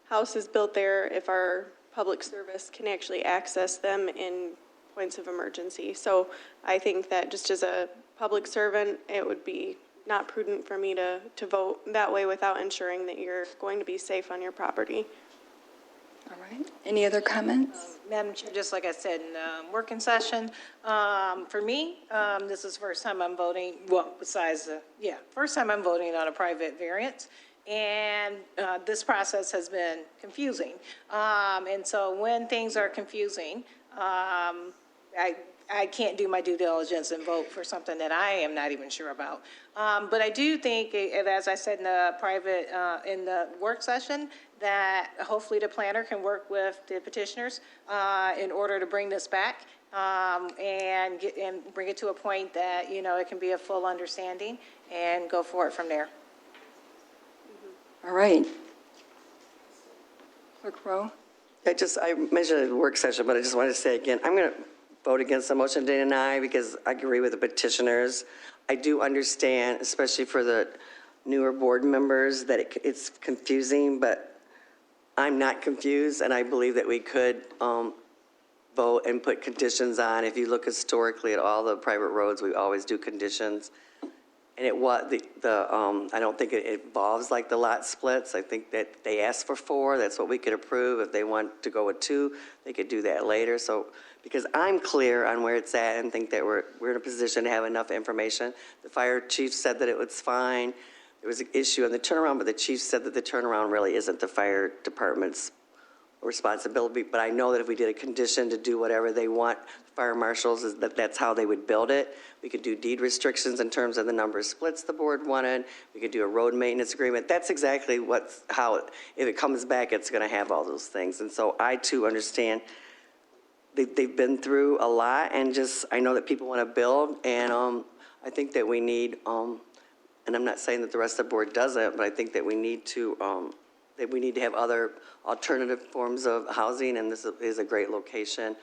houses built there, if our public service can actually access them in points of emergency. So I think that just as a public servant, it would be not prudent for me to vote that way without ensuring that you're going to be safe on your property. All right. Any other comments? Madam Chair, just like I said in the working session, for me, this is the first time I'm voting, well, besides, first time I'm voting on a private variance. And this process has been confusing. And so when things are confusing, I can't do my due diligence and vote for something that I am not even sure about. But I do think, as I said in the private, in the work session, that hopefully the planner can work with the petitioners in order to bring this back and bring it to a point that, you know, it can be a full understanding and go for it from there. All right. Clerk Rowe? I mentioned it at the work session, but I just wanted to say again, I'm going to vote against the motion to deny because I agree with the petitioners. I do understand, especially for the newer board members, that it's confusing, but I'm not confused, and I believe that we could vote and put conditions on. If you look historically at all the private roads, we always do conditions. And I don't think it involves like the lot splits. I think that they asked for 4, that's what we could approve. If they want to go with 2, they could do that later. So, because I'm clear on where it's at and think that we're in a position to have enough information. The fire chief said that it was fine. There was an issue on the turnaround, but the chief said that the turnaround really isn't the fire department's responsibility. But I know that if we did a condition to do whatever they want, fire marshals, is that's how they would build it. We could do deed restrictions in terms of the number of splits the board wanted. We could do a road maintenance agreement. That's exactly how, if it comes back, it's going to have all those things. And so I too understand they've been through a lot, and just I know that people want to build, and I think that we need, and I'm not saying that the rest of the board doesn't, but I think that we need to have other alternative forms of housing, and this is a great location.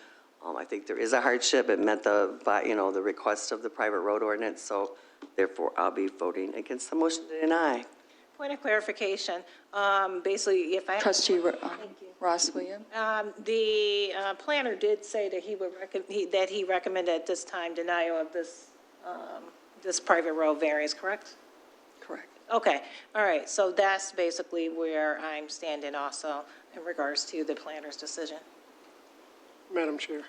I think there is a hardship. It met the request of the private road ordinance, so therefore I'll be voting against the motion to deny. Point of clarification, basically, if I... Trustee Ross Williams? The planner did say that he recommended at this time denial of this private road variance, correct? Correct. Okay, all right, so that's basically where I'm standing also in regards to the planner's decision. Madam Chair,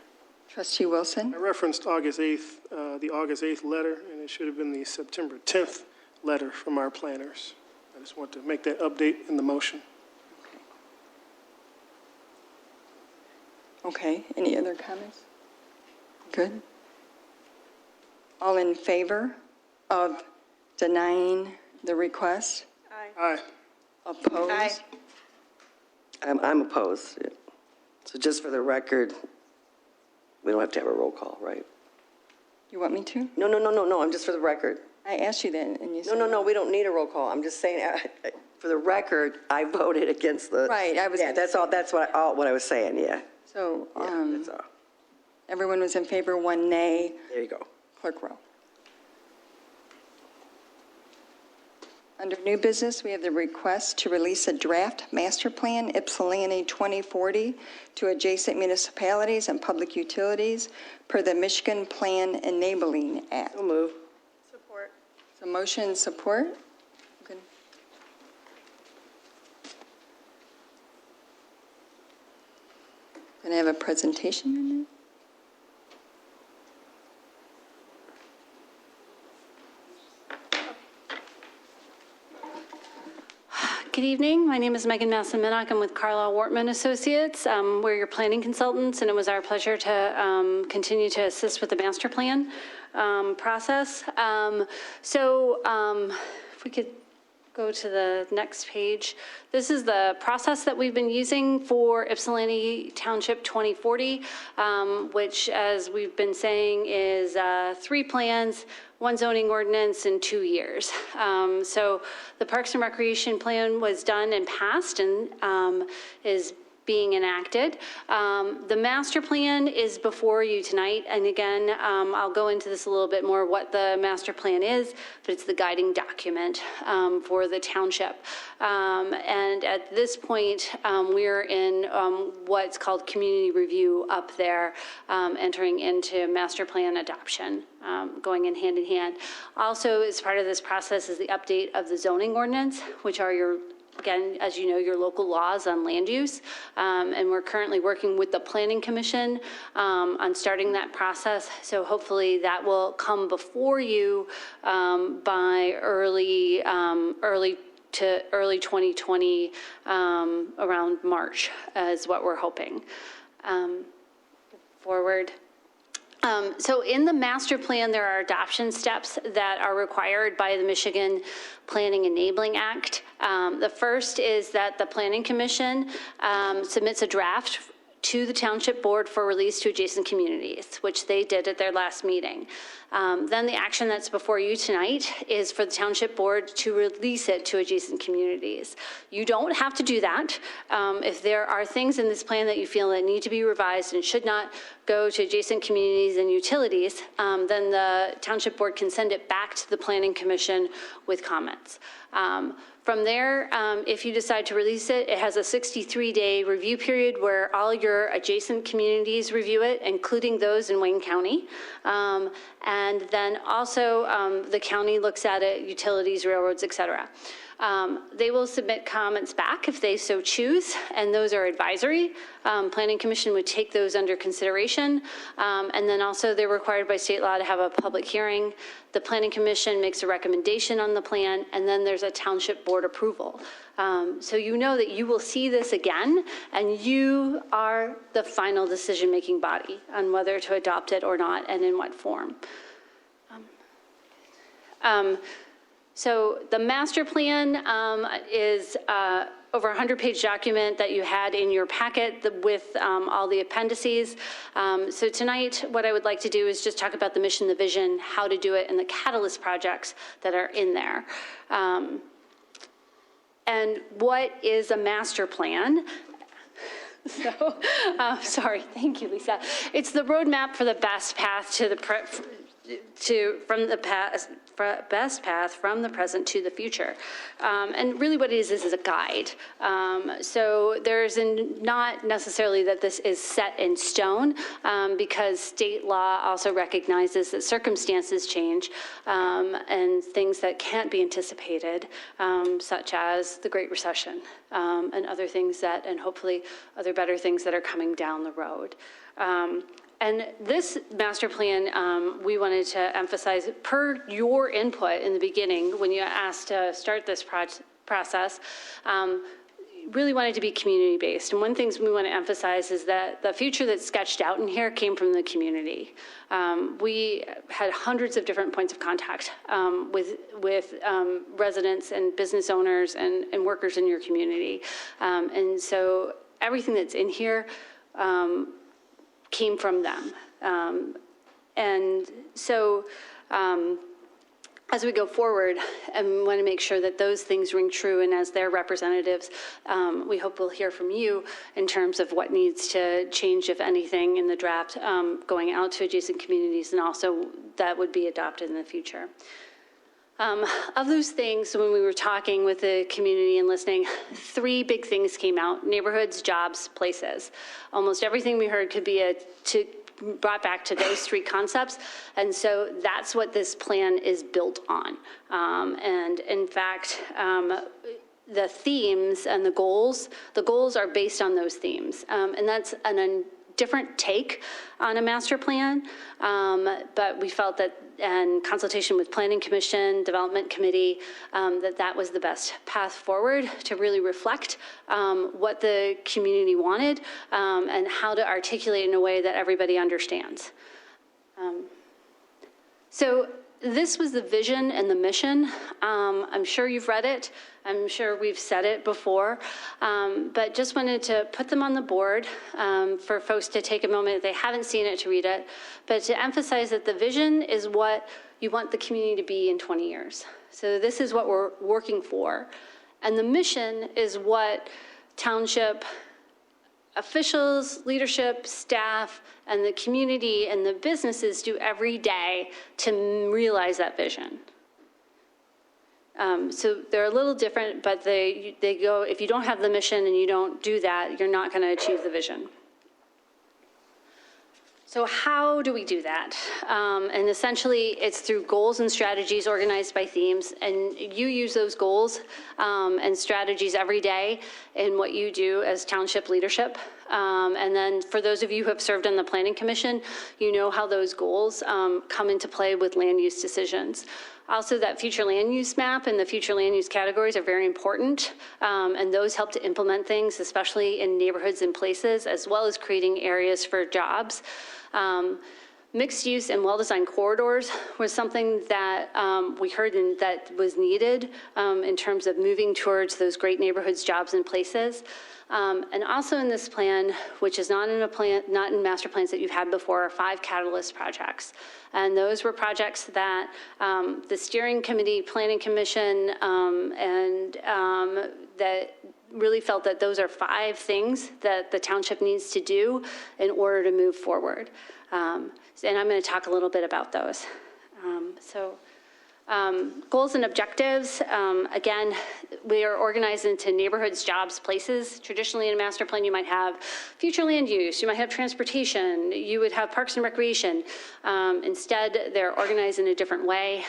Trustee Wilson? I referenced August 8th, the August 8th letter, and it should have been the September 10th letter from our planners. I just want to make that update in the motion. Okay, any other comments? Good. All in favor of denying the request? Aye. Opposed? Aye. I'm opposed. Yeah. So just for the record, we don't have to have a roll call, right? You want me to? No, I'm just for the record. I asked you that, and you said... No, we don't need a roll call. I'm just saying, for the record, I voted against the... Right, I was... Yeah, that's what I was saying, yeah. So, Yeah, that's all. everyone was in favor, 1 nay. There you go. Clerk Rowe. Under new business, we have the request to release a draft master plan, Ypsilanti 2040, to adjacent municipalities and public utilities per the Michigan Plan Enabling Act. So move. Support. So motion and support. Good. Going to have a presentation on it? Good evening. My name is Megan Massaminnock. I'm with Carlisle Wortman Associates. We're your planning consultants, and it was our pleasure to continue to assist with the master plan process. If we could go to the next page. This is the process that we've been using for Ypsilanti Township 2040, which, as we've been saying, is 3 plans, 1 zoning ordinance in 2 years. So the Parks and Recreation Plan was done and passed and is being enacted. The master plan is before you tonight, and again, I'll go into this a little bit more, what the master plan is, but it's the guiding document for the township. And at this point, we're in what's called community review up there, entering into master plan adoption, going in hand. Also, as part of this process is the update of the zoning ordinance, which are your, again, as you know, your local laws on land use. And we're currently working with the Planning Commission on starting that process. So hopefully that will come before you by early 2020, around March is what we're hoping. Forward. So in the master plan, there are adoption steps that are required by the Michigan Planning Enabling Act. The first is that the Planning Commission submits a draft to the Township Board for release to adjacent communities, which they did at their last meeting. Then the action that's before you tonight is for the Township Board to release it to adjacent communities. You don't have to do that. If there are things in this plan that you feel that need to be revised and should not go to adjacent communities and utilities, then the Township Board can send it back to the Planning Commission with comments. From there, if you decide to release it, it has a 63-day review period where all your adjacent communities review it, including those in Wayne County. And then also the county looks at it, utilities, railroads, et cetera. They will submit comments back if they so choose, and those are advisory. Planning Commission would take those under consideration. And then also they're required by state law to have a public hearing. The Planning Commission makes a recommendation on the plan, and then there's a Township Board approval. So you know that you will see this again, and you are the final decision-making body on whether to adopt it or not, and in what form. So the master plan is over 100-page document that you had in your packet with all the appendices. So tonight, what I would like to do is just talk about the mission, the vision, how to do it, and the catalyst projects that are in there. And what is a master plan? So, sorry, thank you, Lisa. It's the roadmap for the best path to the best path from the present to the future. And really what it is a guide. So there's not necessarily that this is set in stone, because state law also recognizes that circumstances change, and things that can't be anticipated, such as the Great Recession, and other things that, and hopefully other better things that are coming down the road. And this master plan, we wanted to emphasize, per your input in the beginning, when you asked to start this process, really wanted to be community-based. And one thing we want to emphasize is that the future that's sketched out in here came from the community. We had hundreds of different points of contact with residents and business owners and workers in your community. And so everything that's in here came from them. And so as we go forward, and we want to make sure that those things ring true, and as their representatives, we hope we'll hear from you in terms of what needs to change, if anything, in the draft going out to adjacent communities, and also that would be adopted in the future. Of those things, when we were talking with the community and listening, 3 big things came out: neighborhoods, jobs, places. Almost everything we heard could be brought back to those 3 concepts. And so that's what this plan is built on. And in fact, the themes and the goals are based on those themes. And that's a different take on a master plan, but we felt that, in consultation with Planning Commission, Development Committee, that was the best path forward to really reflect what the community wanted, and how to articulate in a way that everybody understands. So this was the vision and the mission. I'm sure you've read it. I'm sure we've said it before, but just wanted to put them on the board for folks to take a moment if they haven't seen it to read it, but to emphasize that the vision is what you want the community to be in 20 years. So this is what we're working for. And the mission is what township officials, leadership, staff, and the community and the businesses do every day to realize that vision. So they're a little different, but they go, if you don't have the mission and you don't do that, you're not going to achieve the vision. So how do we do that? And essentially, it's through goals and strategies organized by themes, and you use those goals and strategies every day in what you do as township leadership. And then for those of you who have served on the Planning Commission, you know how those goals come into play with land use decisions. Also, that future land use map and the future land use categories are very important, and those help to implement things, especially in neighborhoods and places, as well as creating areas for jobs. Mixed use and well-designed corridors was something that we heard that was needed in terms of moving towards those great neighborhoods, jobs, and places. And also in this plan, which is not in master plans that you've had before, are 5 catalyst projects. And those were projects that the steering committee, planning commission, that really felt that those are 5 things that the township needs to do in order to move forward. And I'm going to talk a little bit about those. Goals and objectives, again, we are organized into neighborhoods, jobs, places. Traditionally in a master plan, you might have future land use, you might have transportation, you would have parks and recreation. Instead, they're organized in a different way.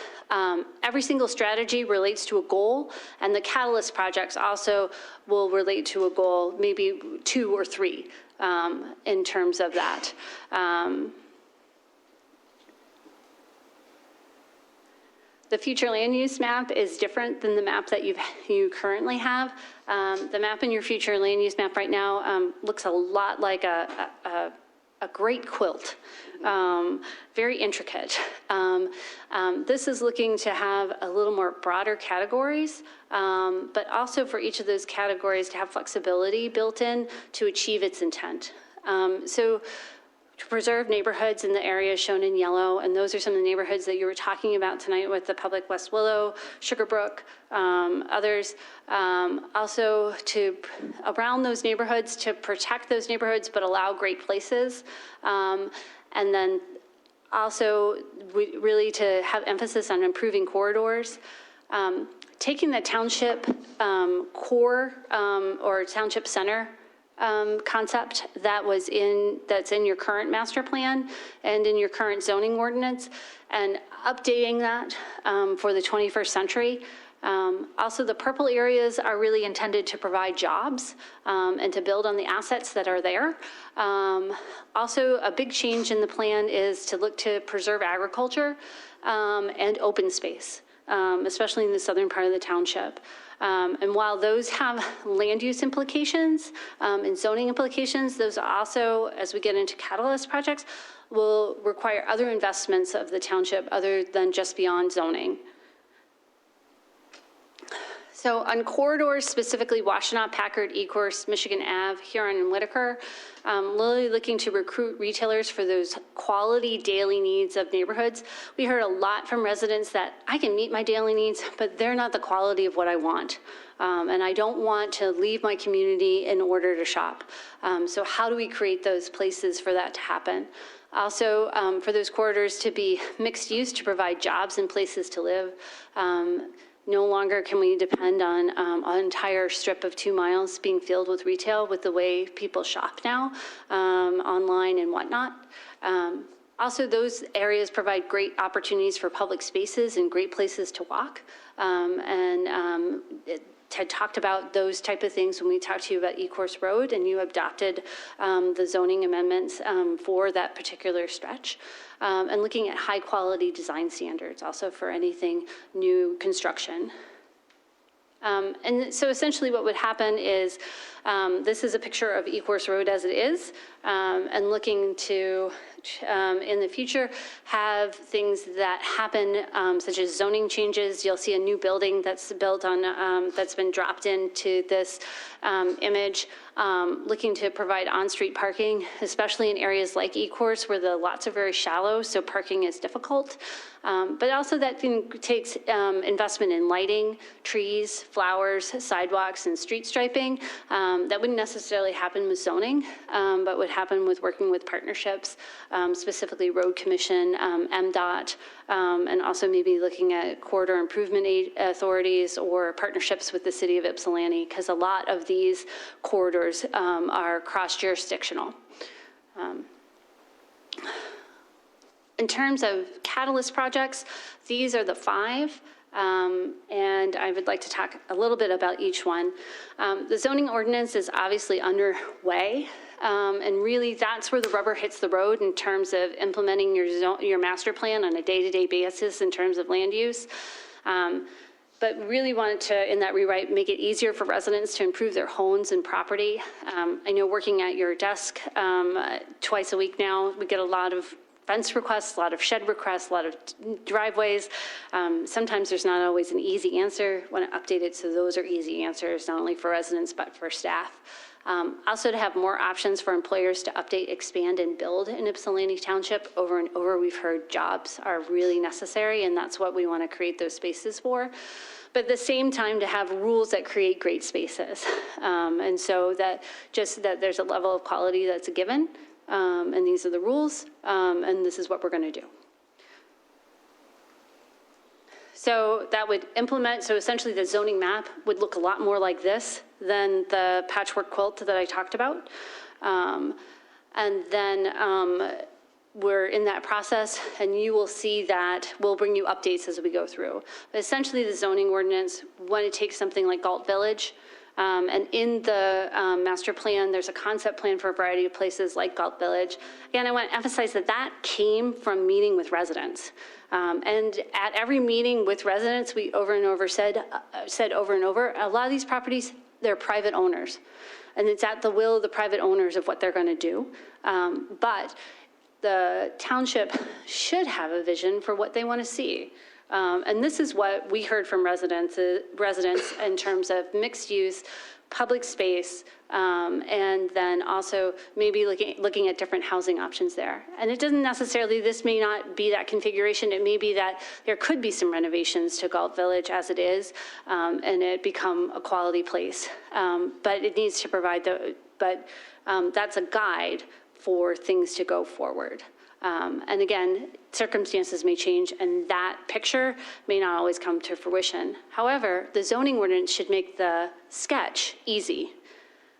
Every single strategy relates to a goal, and the catalyst projects also will relate to a goal, maybe 2 or 3 in terms of that. The future land use map is different than the map that you currently have. The map in your future land use map right now looks a lot like a great quilt, very intricate. This is looking to have a little more broader categories, but also for each of those categories to have flexibility built in to achieve its intent. So to preserve neighborhoods in the areas shown in yellow, and those are some of the neighborhoods that you were talking about tonight with the Public West Willow, Sugarbrook, others. Also around those neighborhoods, to protect those neighborhoods but allow great places. And then also really to have emphasis on improving corridors. Taking the township core or township center concept that's in your current master plan and in your current zoning ordinance, and updating that for the 21st century. Also, the purple areas are really intended to provide jobs and to build on the assets that are there. Also, a big change in the plan is to look to preserve agriculture and open space, especially in the southern part of the township. And while those have land use implications and zoning implications, those also, as we get into catalyst projects, will require other investments of the township other than just beyond zoning. So on corridors, specifically Washtenaw, Packard, Ecorse, Michigan Ave, Huron, and Whitaker, really looking to recruit retailers for those quality daily needs of neighborhoods. We heard a lot from residents that I can meet my daily needs, but they're not the quality of what I want. And I don't want to leave my community in order to shop. So how do we create those places for that to happen? Also, for those corridors to be mixed use to provide jobs and places to live. No longer can we depend on an entire strip of 2 miles being filled with retail with the way people shop now, online and whatnot. Also, those areas provide great opportunities for public spaces and great places to walk. Ted talked about those type of things when we talked to you about Ecorse Road, and you adopted the zoning amendments for that particular stretch. And looking at high quality design standards also for anything new construction. And so essentially what would happen is, this is a picture of Ecorse Road as it is, and looking to, in the future, have things that happen, such as zoning changes. You'll see a new building that's built on, that's been dropped into this image, looking to provide on-street parking, especially in areas like Ecorse where the lots are very shallow, so parking is difficult. But also that thing takes investment in lighting, trees, flowers, sidewalks, and street striping. That wouldn't necessarily happen with zoning, but would happen with working with partnerships, specifically Road Commission, MDOT, and also maybe looking at corridor improvement authorities or partnerships with the city of Ypsilanti, because a lot of these corridors are cross-jurisdictional. In terms of catalyst projects, these are the 5, and I would like to talk a little bit about each one. The zoning ordinance is obviously underway, and really that's where the rubber hits the road in terms of implementing your master plan on a day-to-day basis in terms of land use. But really wanted to, in that rewrite, make it easier for residents to improve their homes and property. I know working at your desk twice a week now, we get a lot of fence requests, a lot of shed requests, a lot of driveways. Sometimes there's not always an easy answer. Want to update it so those are easy answers, not only for residents, but for staff. Also to have more options for employers to update, expand, and build in Ypsilanti Township. Over and over, we've heard jobs are really necessary, and that's what we want to create those spaces for. But at the same time, to have rules that create great spaces. And so that just that there's a level of quality that's a given, and these are the rules, and this is what we're going to do. So that would implement, so essentially the zoning map would look a lot more like this than the patchwork quilt that I talked about. And then we're in that process, and you will see that we'll bring you updates as we go through. But essentially the zoning ordinance, when it takes something like Galt Village, and in the master plan, there's a concept plan for a variety of places like Galt Village. Again, I want to emphasize that that came from meeting with residents. And at every meeting with residents, we over and over said over and over, a lot of these properties, they're private owners. And it's at the will of the private owners of what they're going to do. But the township should have a vision for what they want to see. And this is what we heard from residents in terms of mixed use, public space, and then also maybe looking at different housing options there. And it doesn't necessarily, this may not be that configuration. It may be that there could be some renovations to Galt Village as it is, and it become a quality place. But it needs to provide that's a guide for things to go forward. And again, circumstances may change, and that picture may not always come to fruition. However, the zoning ordinance should make the sketch easy.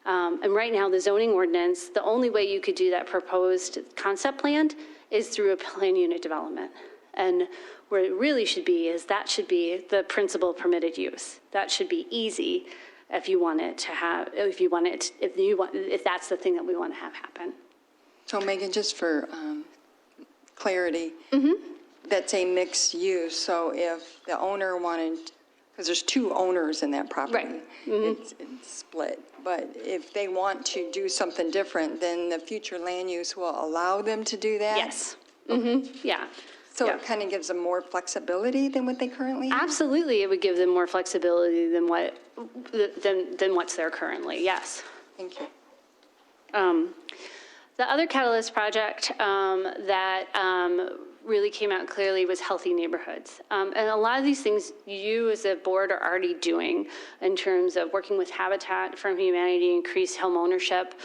And right now, the zoning ordinance, the only way you could do that proposed concept plan is through a plan unit development. And where it really should be is that should be the principal permitted use. That should be easy if you want it to have, if that's the thing that we want to have happen. So Megan, just for clarity, that's a mixed use. So if the owner wanted, because there's 2 owners in that property, Right. it's split. But if they want to do something different, then the future land use will allow them to do that? Yes. Yeah. So Yeah. it kind of gives them more flexibility than what they currently have? Absolutely, it would give them more flexibility than what's there currently, yes. Thank you. The other catalyst project that really came out clearly was healthy neighborhoods. And a lot of these things you as a board are already doing in terms of working with Habitat for Humanity, increase home ownership,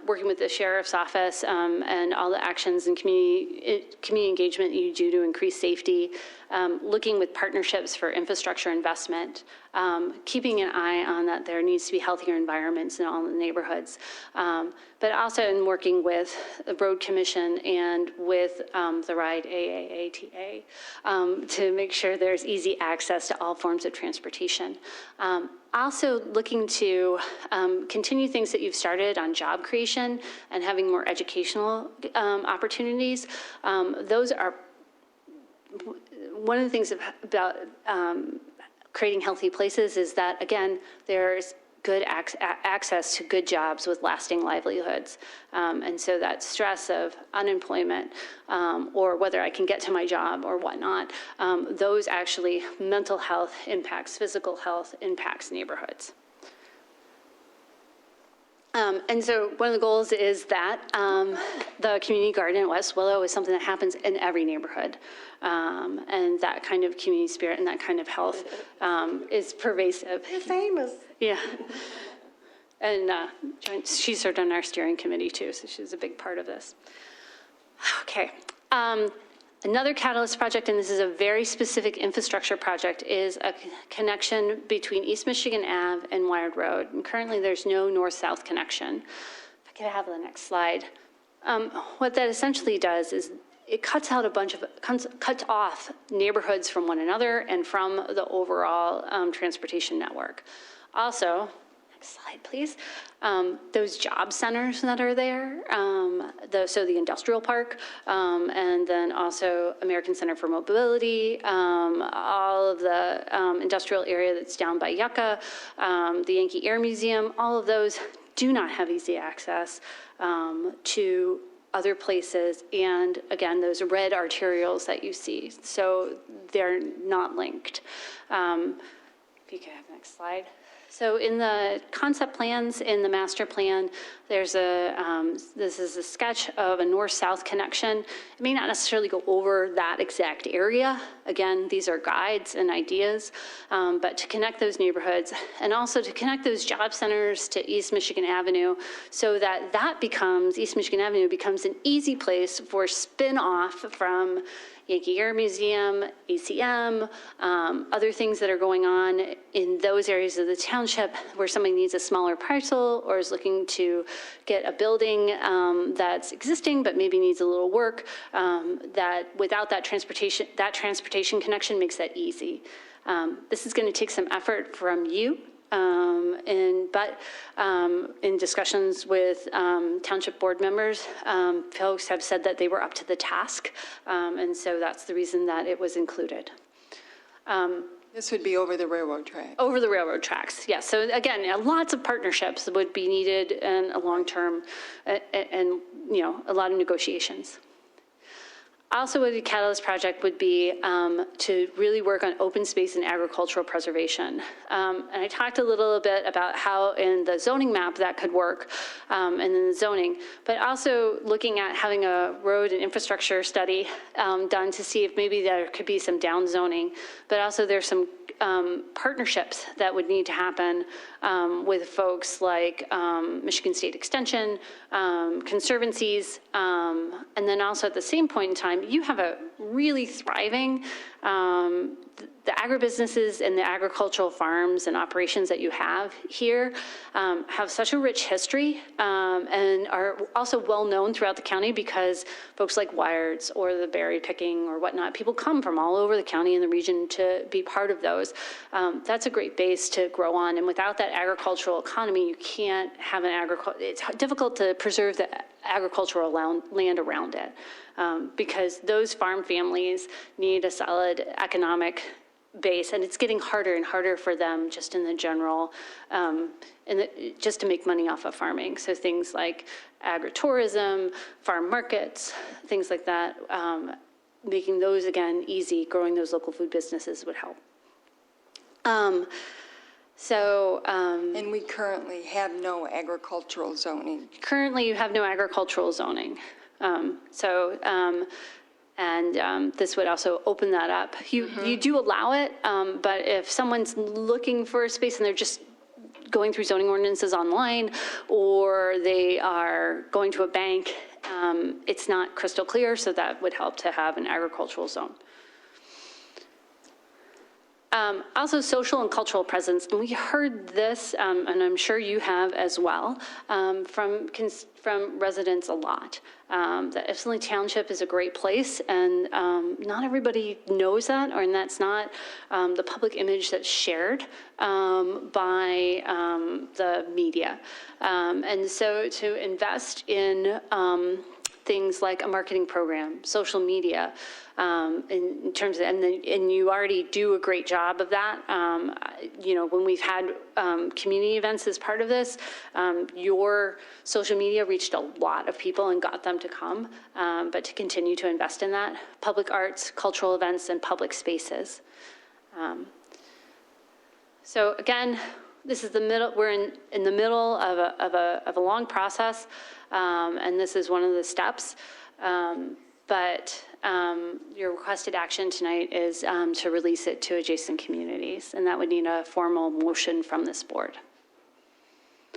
working with the sheriff's office, and all the actions and community engagement you do to increase safety, looking with partnerships for infrastructure investment, keeping an eye on that there needs to be healthier environments in all the neighborhoods, but also in working with the Road Commission and with the RIDE AAATA to make sure there's easy access to all forms of transportation. Also looking to continue things that you've started on job creation and having more educational opportunities. Those are one of the things about creating healthy places is that, again, there's good access to good jobs with lasting livelihoods. And so that stress of unemployment or whether I can get to my job or whatnot, those actually, mental health impacts, physical health impacts neighborhoods. And so one of the goals is that the community garden at West Willow is something that happens in every neighborhood. And that kind of community spirit and that kind of health is pervasive. You're famous. Yeah. And she served on our steering committee too, so she's a big part of this. Okay. Another catalyst project, and this is a very specific infrastructure project, is a connection between East Michigan Ave and Wired Road. And currently there's no north-south connection. If I could have the next slide. What that essentially does is it cuts out cuts off neighborhoods from one another and from the overall transportation network. Also, next slide, please. Those job centers that are there, so the industrial park, and then also American Center for Mobility, all of the industrial area that's down by Yucca, the Yankee Air Museum, all of those do not have easy access to other places, and again, those red arterials that you see, so they're not linked. If you could have the next slide. So in the concept plans, in the master plan, there's this is a sketch of a north-south connection. It may not necessarily go over that exact area. Again, these are guides and ideas, but to connect those neighborhoods and also to connect those job centers to East Michigan Avenue so that East Michigan Avenue becomes an easy place for spin-off from Yankee Air Museum, ACM, other things that are going on in those areas of the township where somebody needs a smaller parcel or is looking to get a building that's existing but maybe needs a little work, that without that transportation connection makes that easy. This is going to take some effort from you. But in discussions with township board members, folks have said that they were up to the task, and so that's the reason that it was included. This would be over the railroad track. Over the railroad tracks, yes. So again, lots of partnerships would be needed and a long-term and a lot of negotiations. Also, a catalyst project would be to really work on open space and agricultural preservation. And I talked a little bit about how in the zoning map that could work and in the zoning, but also looking at having a road and infrastructure study done to see if maybe there could be some down zoning, but also there's some partnerships that would need to happen with folks like Michigan State Extension, conservancies, and then also at the same point in time, you have a really thriving, the agribusinesses and the agricultural farms and operations that you have here have such a rich history and are also well known throughout the county because folks like Wired's or the berry picking or whatnot, people come from all over the county and the region to be part of those. That's a great base to grow on. And without that agricultural economy, you can't have it's difficult to preserve the agricultural land around it because those farm families need a solid economic base, and it's getting harder and harder for them just in the general, just to make money off of farming. So things like agritourism, farm markets, things like that, making those, again, easy, growing those local food businesses would help. And we currently have no agricultural zoning. Currently, you have no agricultural zoning. This would also open that up. You do allow it, but if someone's looking for a space and they're just going through zoning ordinances online, or they are going to a bank, it's not crystal clear, so that would help to have an agricultural zone. Also, social and cultural presence, and we heard this, and I'm sure you have as well, from residents a lot. That Ypsilanti Township is a great place, and not everybody knows that, and that's not the public image that's shared by the media. And so to invest in things like a marketing program, social media, in terms of, and you already do a great job of that. When we've had community events as part of this, your social media reached a lot of people and got them to come, but to continue to invest in that, public arts, cultural events, and public spaces. So again, this is the middle, we're in the middle of a long process, and this is one of the steps. But your requested action tonight is to release it to adjacent communities, and that would need a formal motion from this board.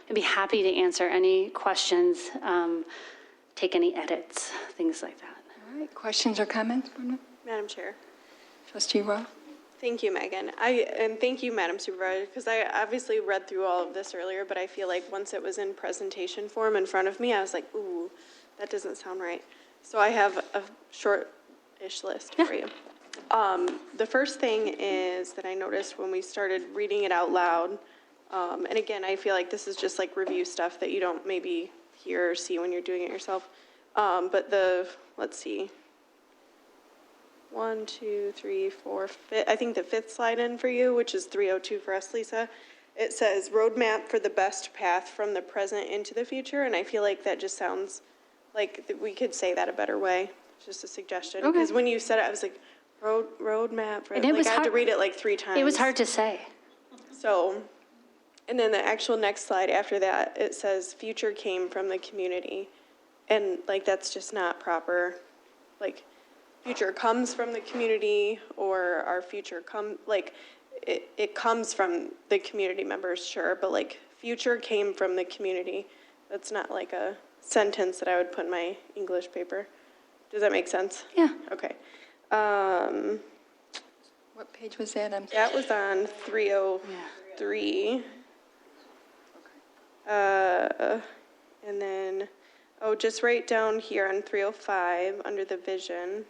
I'd be happy to answer any questions, take any edits, things like that. All right, questions or comments? Madam Chair. Trustee Rowe? Thank you, Megan. And thank you, Madam Supervisor, because I obviously read through all of this earlier, but I feel like once it was in presentation form in front of me, I was like, ooh, that doesn't sound right. So I have a short-ish list for you. The first thing is that I noticed when we started reading it out loud, and again, I feel like this is just like review stuff that you don't maybe hear or see when you're doing it yourself. But let's see. 1, 2, 3, 4, 5. I think the fifth slide in for you, which is 302 for us, Lisa. It says roadmap for the best path from the present into the future, and I feel like that just sounds like we could say that a better way. It's just a suggestion. Okay. Because when you said it, I was like, roadmap for. And it was I had to hard- read it like 3 times. It was hard to say. So, and then the actual next slide after that, it says future came from the community, and like that's just not proper. Like, future comes from the community, or our future it comes from the community members, sure, but like future came from the community. That's not like a sentence that I would put in my English paper. Does that make sense? Yeah. Okay. What page was that? I'm That was on 303. And then, just right down here on 305, under the vision,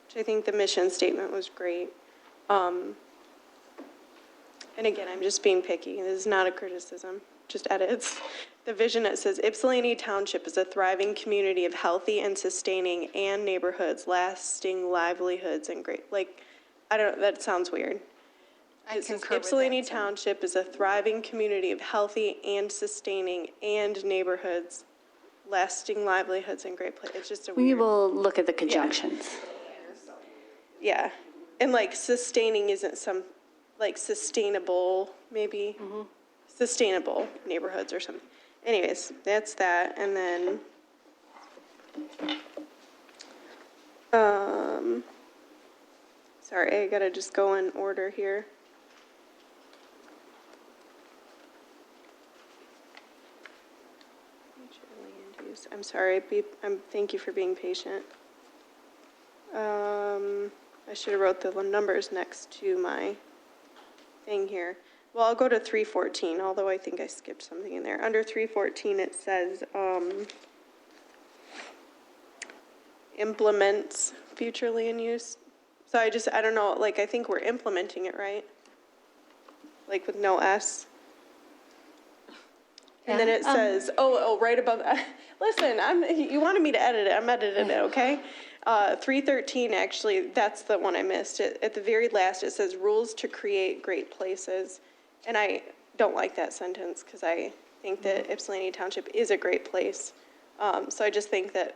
which I think the mission statement was great. And again, I'm just being picky. This is not a criticism, just edits. The vision, it says, Ypsilanti Township is a thriving community of healthy and sustaining and neighborhoods, lasting livelihoods and great, I don't know, that sounds weird. I It says concur with Ypsilanti that. Township is a thriving community of healthy and sustaining and neighborhoods, lasting livelihoods and great places. It's just a We weird. will look at the conjunctions. Yeah. And sustaining isn't some, sustainable, maybe. Sustainable neighborhoods or something. Anyways, that's that. And then, sorry, I gotta just go in order here. I'm sorry, thank you for being patient. I should have wrote the numbers next to my thing here. Well, I'll go to 314, although I think I skipped something in there. Under 314, it says, implements future land use. So I don't know, I think we're implementing it, right? With no S. And then it says, right above, listen, you wanted me to edit it, I'm editing it, okay? 313, actually, that's the one I missed. At the very last, it says rules to create great places. And I don't like that sentence because I think that Ypsilanti Township is a great place. So I just think that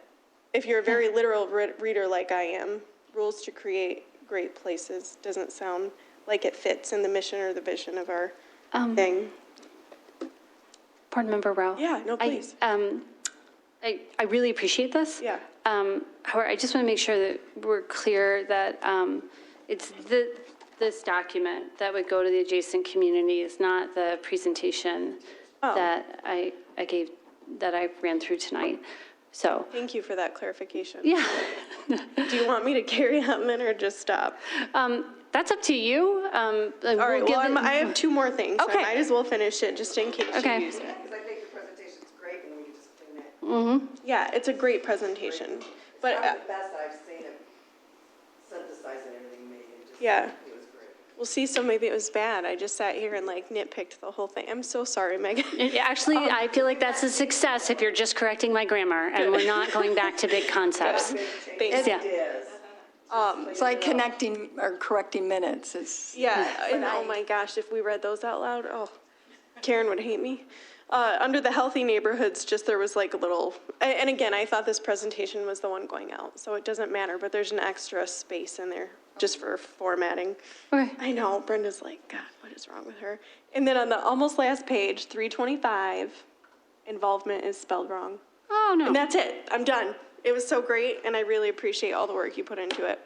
if you're a very literal reader like I am, rules to create great places doesn't sound like it fits in the mission or the vision of our thing. Board Member Rowe? Yeah, no, please. I really appreciate this. Yeah. However, I just want to make sure that we're clear that it's this document that would go to the adjacent communities, not the presentation that I gave, that I ran through tonight. So, Thank you for that clarification. yeah. Do you want me to carry on then or just stop? That's up to you. All right, well, I have 2 more things. So Okay. I might as well finish it just in case Okay. you use it. Because I think the presentation's great, and we can just clean it. Yeah, it's a great presentation. But Probably the best I've seen it synthesizing everything made. It just, Yeah. It was great. Well, see, so maybe it was bad. I just sat here and like nitpicked the whole thing. I'm so sorry, Megan. Actually, I feel like that's a success if you're just correcting my grammar and we're not going back to big concepts. Thanks. Yeah. It's like connecting or correcting minutes. Yeah, and oh my gosh, if we read those out loud, oh, Karen would hate me. Under the healthy neighborhoods, just there was like a little, and again, I thought this presentation was the one going out, so it doesn't matter, but there's an extra space in there just for formatting. Okay. I know, Brenda's like, God, what is wrong with her? And then on the almost last page, 325, involvement is spelled wrong. Oh, no. And that's it, I'm done. It was so great, and I really appreciate all the work you put into it.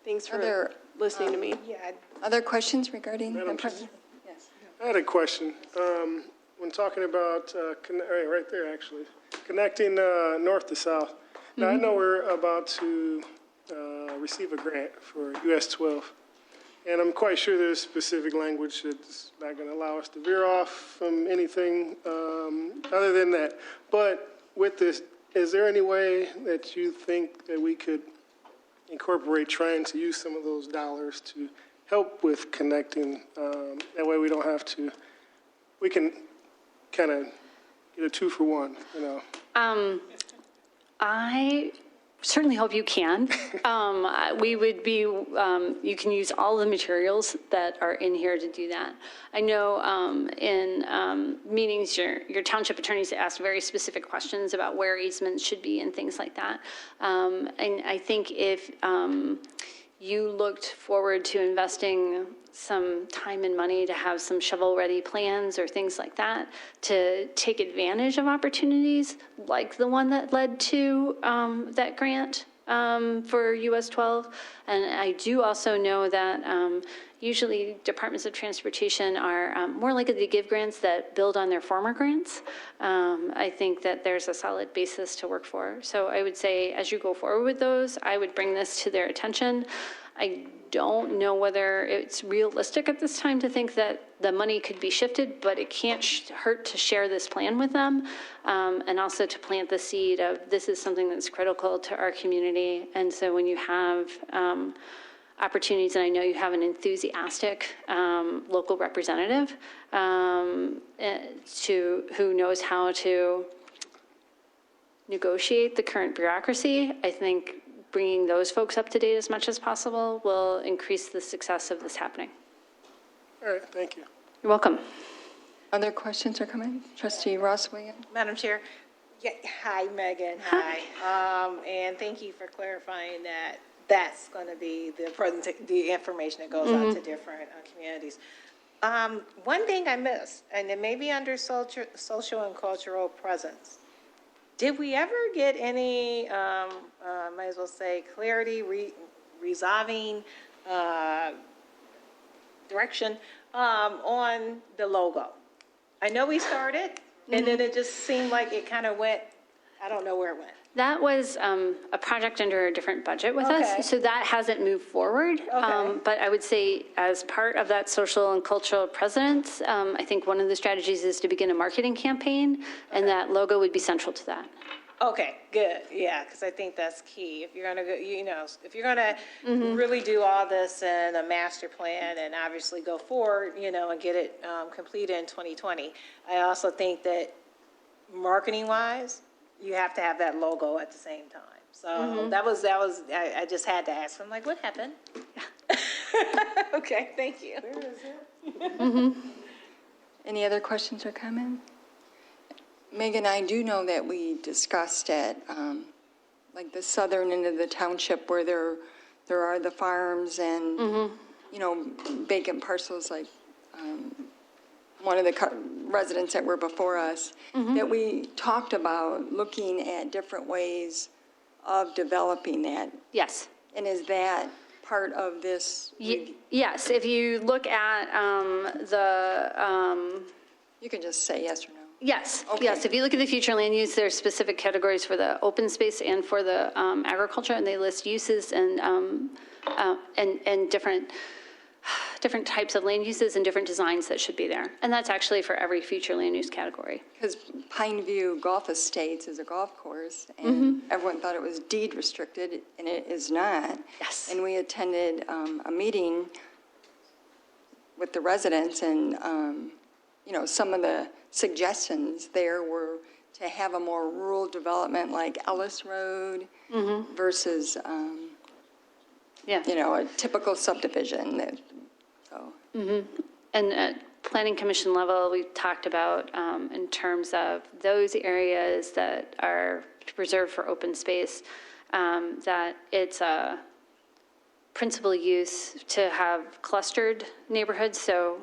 Thanks for there, listening to me. Yeah, Other questions regarding? Madam Chair. Yes. I had a question. When talking about, right there, actually, connecting north to south. Now, I know we're about to receive a grant for US 12, and I'm quite sure there's specific language that's not going to allow us to veer off from anything other than that. But with this, is there any way that you think that we could incorporate trying to use some of those dollars to help with connecting? That way we don't have to, we can kind of get a 2-for-1, you know? I certainly hope you can. We would be, you can use all the materials that are in here to do that. I know in meetings, your township attorneys asked very specific questions about where easements should be and things like that. And I think if you looked forward to investing some time and money to have some shovel-ready plans or things like that to take advantage of opportunities like the one that led to that grant for US 12. And I do also know that usually departments of transportation are more likely to give grants that build on their former grants. I think that there's a solid basis to work for. So I would say as you go forward with those, I would bring this to their attention. I don't know whether it's realistic at this time to think that the money could be shifted, but it can't hurt to share this plan with them, and also to plant the seed of this is something that's critical to our community. And so when you have opportunities, and I know you have an enthusiastic local representative who knows how to negotiate the current bureaucracy, I think bringing those folks up to date as much as possible will increase the success of this happening. All right, thank you. You're welcome. Other questions or comments? Trustee Ross Williams? Madam Chair. Yeah, hi, Megan. Hi. And thank you for clarifying that that's going to be the information that goes out to different communities. One thing I missed, and it may be under social and cultural presence. Did we ever get any, might as well say, clarity, resolving direction on the logo? I know we started, and then it just seemed like it kind of went, I don't know where it went. That was a project under a different budget with Okay. us, so that hasn't moved forward. Okay. But I would say as part of that social and cultural presence, I think one of the strategies is to begin a marketing campaign, and that logo would be central to that. Okay, good, yeah, because I think that's key. If you're gonna go, if you're gonna really do all this in a master plan and obviously go forward, and get it completed in 2020, I also think that marketing-wise, you have to have that logo at the same time. So that was, I just had to ask. I'm like, what happened? Okay, thank you. Any other questions or comments? Megan, I do know that we discussed at, like the southern end of the township where there are the farms and, vacant parcels like one of the residents that were before us, that we talked about looking at different ways of developing that. Yes. And is that part of this? Yes, if you look at You can just say yes or no. Yes, Okay. yes. If you look at the future land use, there's specific categories for the open space and for the agriculture, and they list uses and different types of land uses and different designs that should be there. And that's actually for every future land use category. Because Pineview Golf Estates is a golf course, and everyone thought it was deed restricted, and it is not. Yes. And we attended a meeting with the residents, and, some of the suggestions there were to have a more rural development like Ellis Road versus, Yeah. a typical subdivision, so. And at Planning Commission level, we've talked about in terms of those areas that are reserved for open space, that it's a principal use to have clustered neighborhoods. So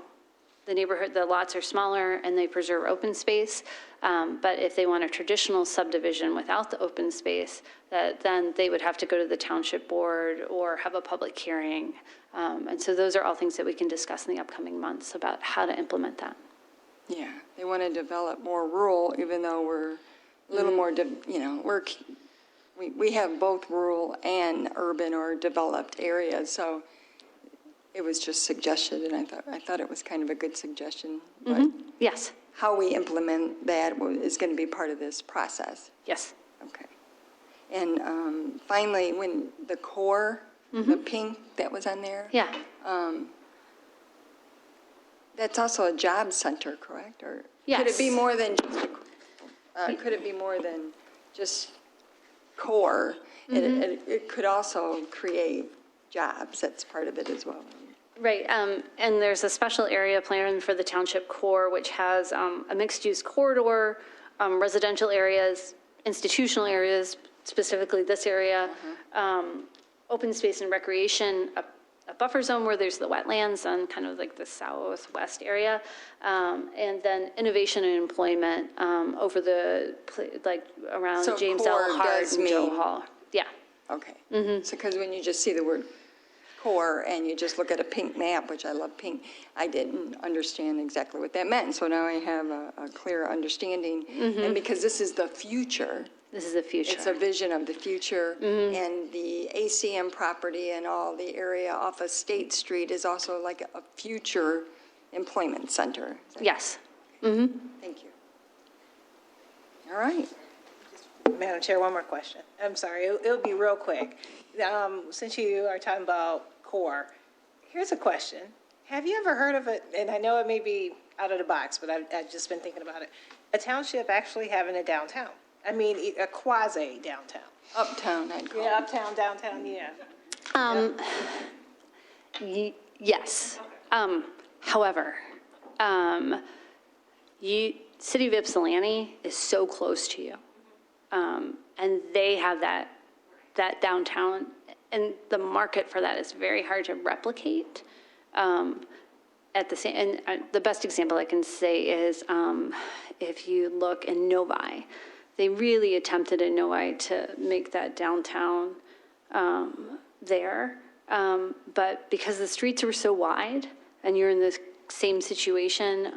the lots are smaller and they preserve open space. But if they want a traditional subdivision without the open space, then they would have to go to the township board or have a public hearing. And so those are all things that we can discuss in the upcoming months about how to implement that. Yeah, they want to develop more rural, even though we're a little more, we have both rural and urban or developed areas, so it was just suggested, and I thought it was kind of a good suggestion. But Yes, how we implement that is going to be part of this process. yes. Okay. And finally, when the core, the pink that was on there, Yeah. that's also a job center, correct? Or could Yes. it be more than just, could it be more than just core? It could also create jobs. That's part of it as well. Right, and there's a special area plan for the township core, which has a mixed-use corridor, residential areas, institutional areas, specifically this area, open space and recreation, a buffer zone where there's the wetlands on kind of like the southwest area, and then innovation and employment over around So James core L. Hart does and Joe mean- Hall. Yeah, Okay. So because when you just see the word core and you just look at a pink map, which I love pink, I didn't understand exactly what that meant. So now I have a clear understanding. And because this is the future, this is the future. it's a vision of the future. And the ACM property and all the area off of State Street is also like a future employment center. Yes. Thank you. All right. Madam Chair, one more question. I'm sorry, it'll be real quick. Since you are talking about core, here's a question. Have you ever heard of it, and I know it may be out of the box, but I've just been thinking about it, a township actually having a downtown? I mean, a quasi downtown. Uptown, I'd call it. Yeah, uptown, downtown, yeah. Yes. However, City of Ypsilanti is so close to you. And they have that downtown, and the market for that is very hard to replicate. The best example I can say is if you look in Novi, they really attempted in Novi to make that downtown there. But because the streets were so wide and you're in this same situation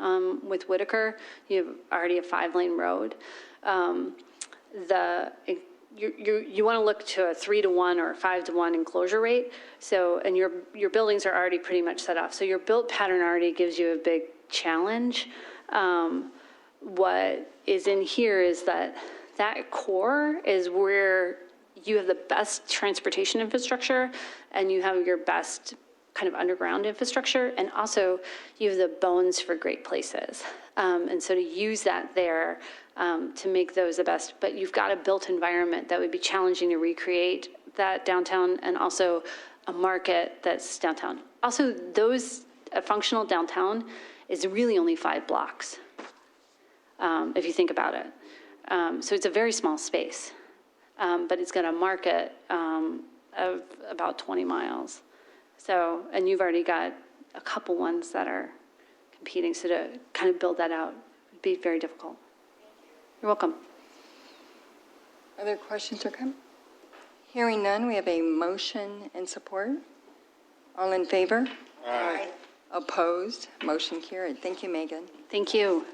with Whitaker, you have already a 5-lane road. You want to look to a 3-to-1 or a 5-to-1 enclosure rate. So, and your buildings are already pretty much set off. So your built pattern already gives you a big challenge. What is in here is that core is where you have the best transportation infrastructure and you have your best kind of underground infrastructure, and also you have the bones for great places. And so to use that there to make those the best, but you've got a built environment that would be challenging to recreate that downtown, and also a market that's downtown. Also, a functional downtown is really only 5 blocks, if you think about it. So it's a very small space, but it's got a market of about 20 miles. So, and you've already got a couple ones that are competing, so to kind of build that out would be very difficult. You're welcome. Other questions or comments? Hearing none, we have a motion and support. All in favor? Aye. Opposed? Motion carried. Thank you, Megan. Thank you.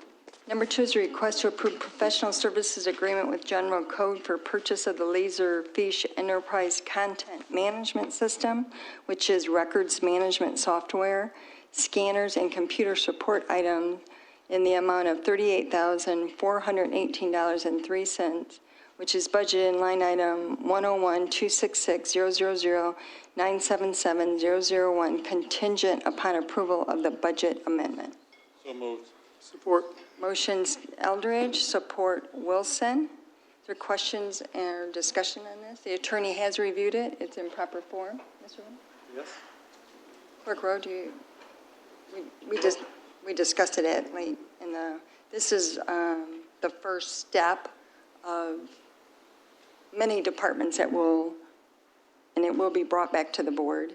Number 2 is a request to approve professional services agreement with General Code for purchase of the Laserfish Enterprise Content Management System, which is records management software, scanners, and computer support items in the amount of $38,418.03 which is budgeted in line item 101-266-000-977-001, contingent upon approval of the budget amendment. So moved. Support. Motion's Eldridge, support Wilson. Is there questions or discussion on this? The attorney has reviewed it. It's in proper form. Mr. Rowe? Yes. Clerk Rowe, we discussed it at late in this is the first step of many departments and it will be brought back to the board.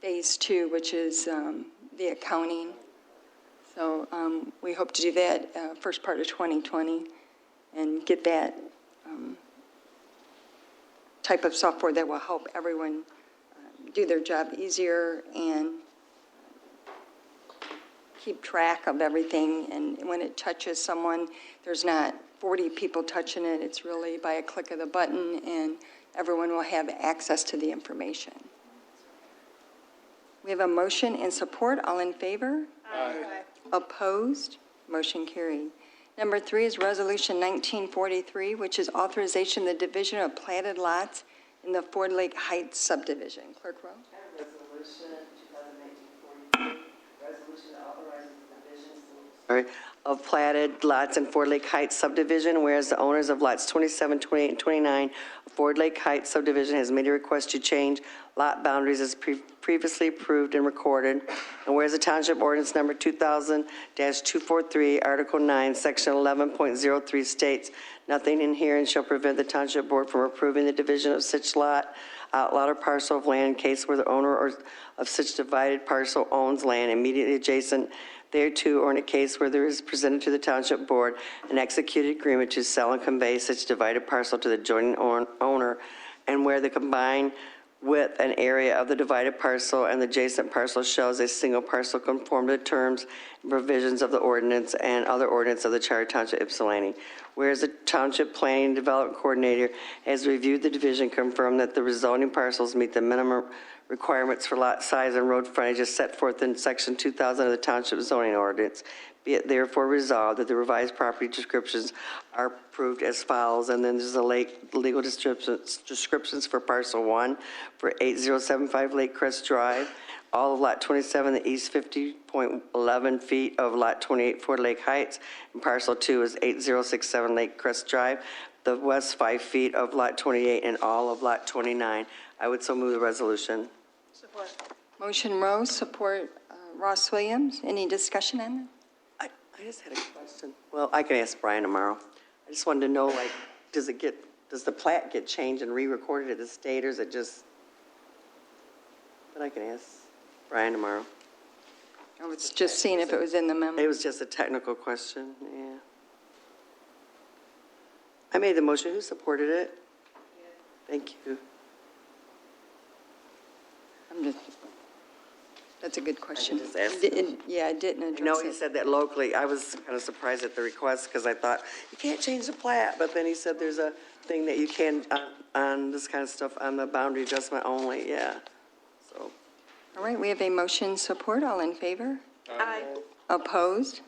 Phase 2, which is the accounting. So we hope to do that first part of 2020 and get that type of software that will help everyone do their job easier and keep track of everything. And when it touches someone, there's not 40 people touching it. It's really by a click of the button, and everyone will have access to the information. We have a motion and support. All in favor? Aye. Opposed? Motion carried. Number 3 is Resolution 1943, which is authorization of the division of platted lots in the Ford Lake Heights subdivision. Clerk Rowe? Resolution 2019-43, resolution authorizing the division of platted lots in Ford Lake Heights subdivision, whereas the owners of lots 27, 28, and 29 of Ford Lake Heights subdivision has made a request to change lot boundaries as previously approved and recorded, and whereas the Township Ordinance Number 2000-243, Article 9, Section 11.03 states, nothing in herein shall prevent the Township Board from approving the division of such lot, outlot, or parcel of land in case where the owner of such divided parcel owns land immediately adjacent thereto, or in a case where there is presented to the Township Board an executed agreement to sell and convey such divided parcel to the adjoining owner, and where the combined width and area of the divided parcel and the adjacent parcel shows a single parcel conform to the terms and provisions of the ordinance and other ordinance of the Charter Township Ypsilanti. Whereas the Township Planning and Development Coordinator has reviewed the division, confirmed that the rezoning parcels meet the minimum requirements for lot size and road frontage as set forth in Section 2000 of the Township Zoning Ordinance. Be it therefore resolved that the revised property descriptions are approved as follows, and then there's the legal descriptions for parcel 1 for 8075 Lake Crest Drive, all of lot 27, the east 50.11 feet of lot 28 Ford Lake Heights, and parcel 2 is 8067 Lake Crest Drive, the west 5 feet of lot 28, and all of lot 29. I would so move the resolution. Support. Motion Rose, support Ross Williams. Any discussion on that? I just had a question. Well, I can ask Brian tomorrow. I just wanted to know, like, does the plat get changed and re-recorded at the state, or is it just, but I can ask Brian tomorrow. I was just seeing if it was in the memo. It was just a technical question, yeah. I made the motion. Who supported it? Thank you. That's a good question. just asked Yeah, I didn't I address know he it. said that locally. I was kind of surprised at the request because I thought, you can't change the plat, but then he said there's a thing that you can on this kind of stuff on the boundary adjustment only, yeah. So, All right, we have a motion support. All in favor? Aye. Opposed?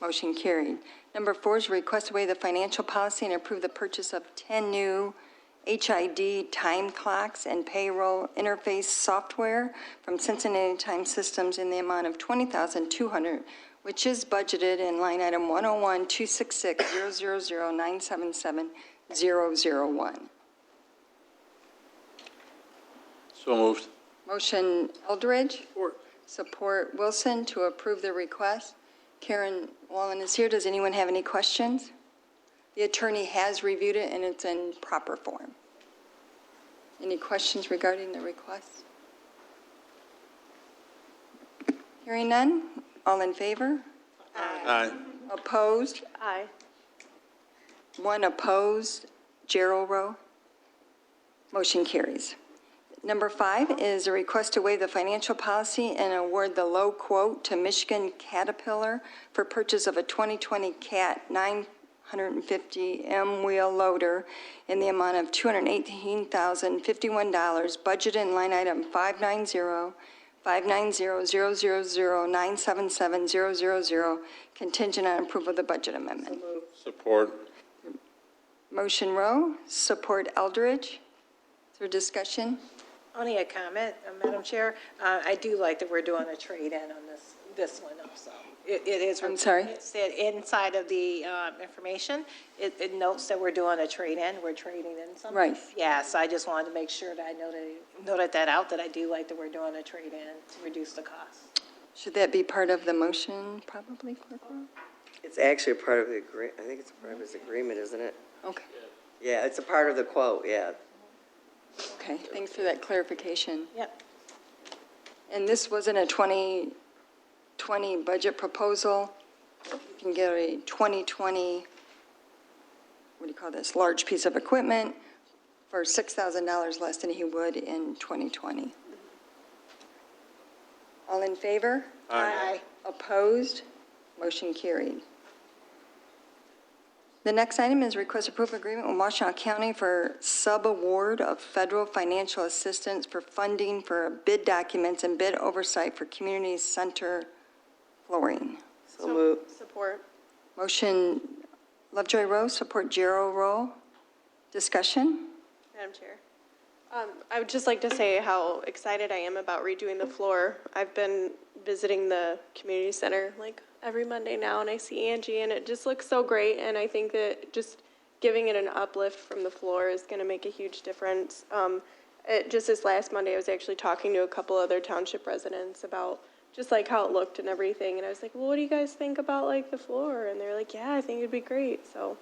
Motion carried. Number 4 is request to waive the financial policy and approve the purchase of 10 new HID time clocks and payroll interface software from Cincinnati Time Systems in the amount of $20,200, which is budgeted in line item 101-266-000-977-001. So moved. Motion Eldridge, Support. support Wilson to approve the request. Karen Wallen is here. Does anyone have any questions? The attorney has reviewed it, and it's in proper form. Any questions regarding the request? Hearing none, all in favor? Aye. Opposed? Aye. One opposed. Gerald Rowe. Motion carries. Number 5 is a request to waive the financial policy and award the low quote to Michigan Caterpillar for purchase of a 2020 CAT 950 M-wheel loader in the amount of $218,051, budgeted in line item 590-590-000-977-000, contingent on approval of the budget amendment. Support. Motion Rowe, support Eldridge. Is there discussion? Only a comment, Madam Chair. I do like that we're doing a trade-in on this one also. It is. I'm sorry? It said inside of the information, it notes that we're doing a trade-in, we're trading in something. Right. Yes, I just wanted to make sure that I noted that out, that I do like that we're doing a trade-in to reduce the cost. Should that be part of the motion, probably, Clerk Rowe? It's actually a part of the I think it's a part of his agreement, isn't it? Okay, Yeah, it's a part of the quote, yeah. okay, thanks for that clarification. Yep. And this wasn't a 2020 budget proposal. You can get a 2020, what do you call this, large piece of equipment for $6,000 less than he would in 2020. All in favor? Aye. Opposed? Motion carried. The next item is request approval agreement with Washtenaw County for sub-award of federal financial assistance for funding for bid documents and bid oversight for community center flooring. So move. Support. Motion Lovejoy Rowe, support Gero Rowe. Discussion? Madam Chair. I would just like to say how excited I am about redoing the floor. I've been visiting the community center like every Monday now, and I see Angie, and it just looks so great, and I think that just giving it an uplift from the floor is going to make a huge difference. Just this last Monday, I was actually talking to a couple other township residents about just like how it looked and everything, and I was like, well, what do you guys think about like the floor? And they're like, yeah, I think it'd be great. So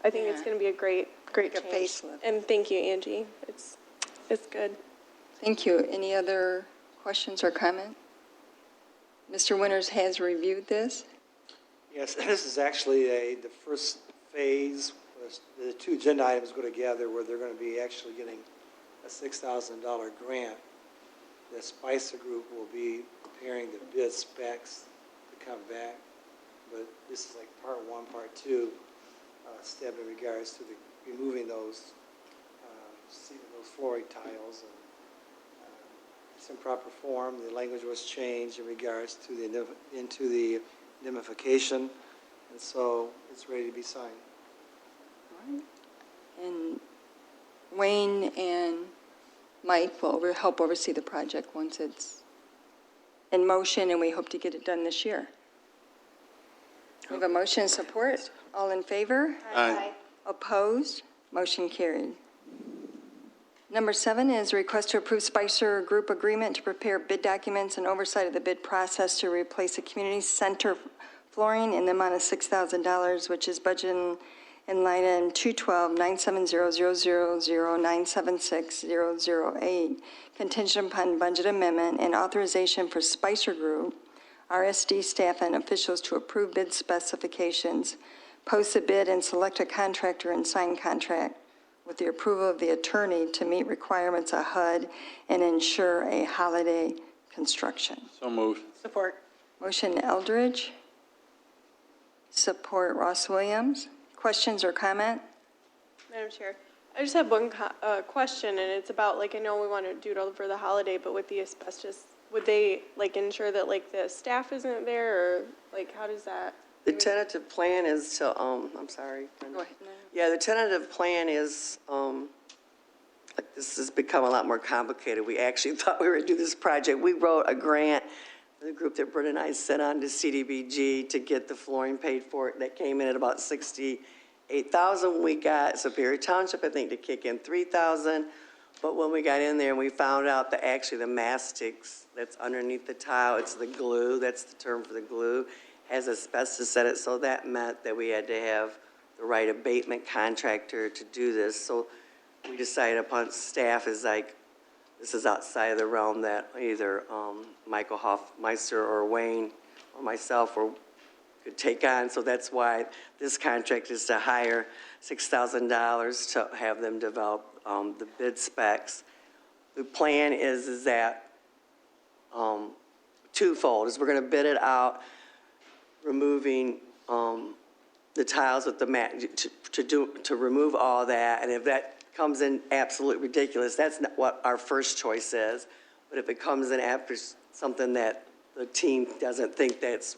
I think it's going to be a great Like a change. facelift. And thank you, Angie. It's good. Thank you. Any other questions or comment? Mr. Winters has reviewed this. Yes, this is actually the first phase. The two agenda items go together where they're going to be actually getting a $6,000 grant. The Spicer Group will be preparing the bid specs to come back. But this is like part one, part two, step in regards to removing those flooring tiles. And, it's in proper form. The language was changed in regards to the indemnification, and so it's ready to be signed. All right. And Wayne and Mike will help oversee the project once it's in motion, and we hope to get it done this year. We have a motion and support. All in favor? Aye. Opposed? Motion carried. Number 7 is request to approve Spicer Group agreement to prepare bid documents and oversight of the bid process to replace a community center flooring in the amount of $6,000, which is budgeted in line item 212-970-00976-008, contingent upon budget amendment and authorization for Spicer Group, RSD staff and officials to approve bid specifications, post a bid and select a contractor and sign contract with the approval of the attorney to meet requirements of HUD and ensure a holiday construction. So moved. Support. Motion Eldridge, support Ross Williams. Questions or comment? Madam Chair, I just have one question, and it's about, like, I know we want to do it over the holiday, but with the asbestos, would they, like, ensure that, like, the staff isn't there, or, like, how does that? The tentative plan is to, I'm sorry. Brenda. Go ahead. Yeah, the tentative plan is, like, this has become a lot more complicated. We actually thought we were going to do this project. We wrote a grant for the group that Brenda and I sent on to CDBG to get the flooring paid for it. That came in at about $68,000. We got Superior Township, I think, to kick in $3,000. But when we got in there and we found out that actually the mastics that's underneath the tile, it's the glue, that's the term for the glue, has asbestos in it. So that meant that we had to have the right abatement contractor to do this. So we decided upon staff is like, this is outside of the realm that either Michael Hoffmeister or Wayne or myself could take on. So that's why this contract is to hire $6,000 to have them develop the bid specs. The plan is that twofold, is we're going to bid it out, removing the tiles with the mat, to remove all that. And if that comes in absolutely ridiculous, that's not what our first choice is. But if it comes in after something that the team doesn't think that's,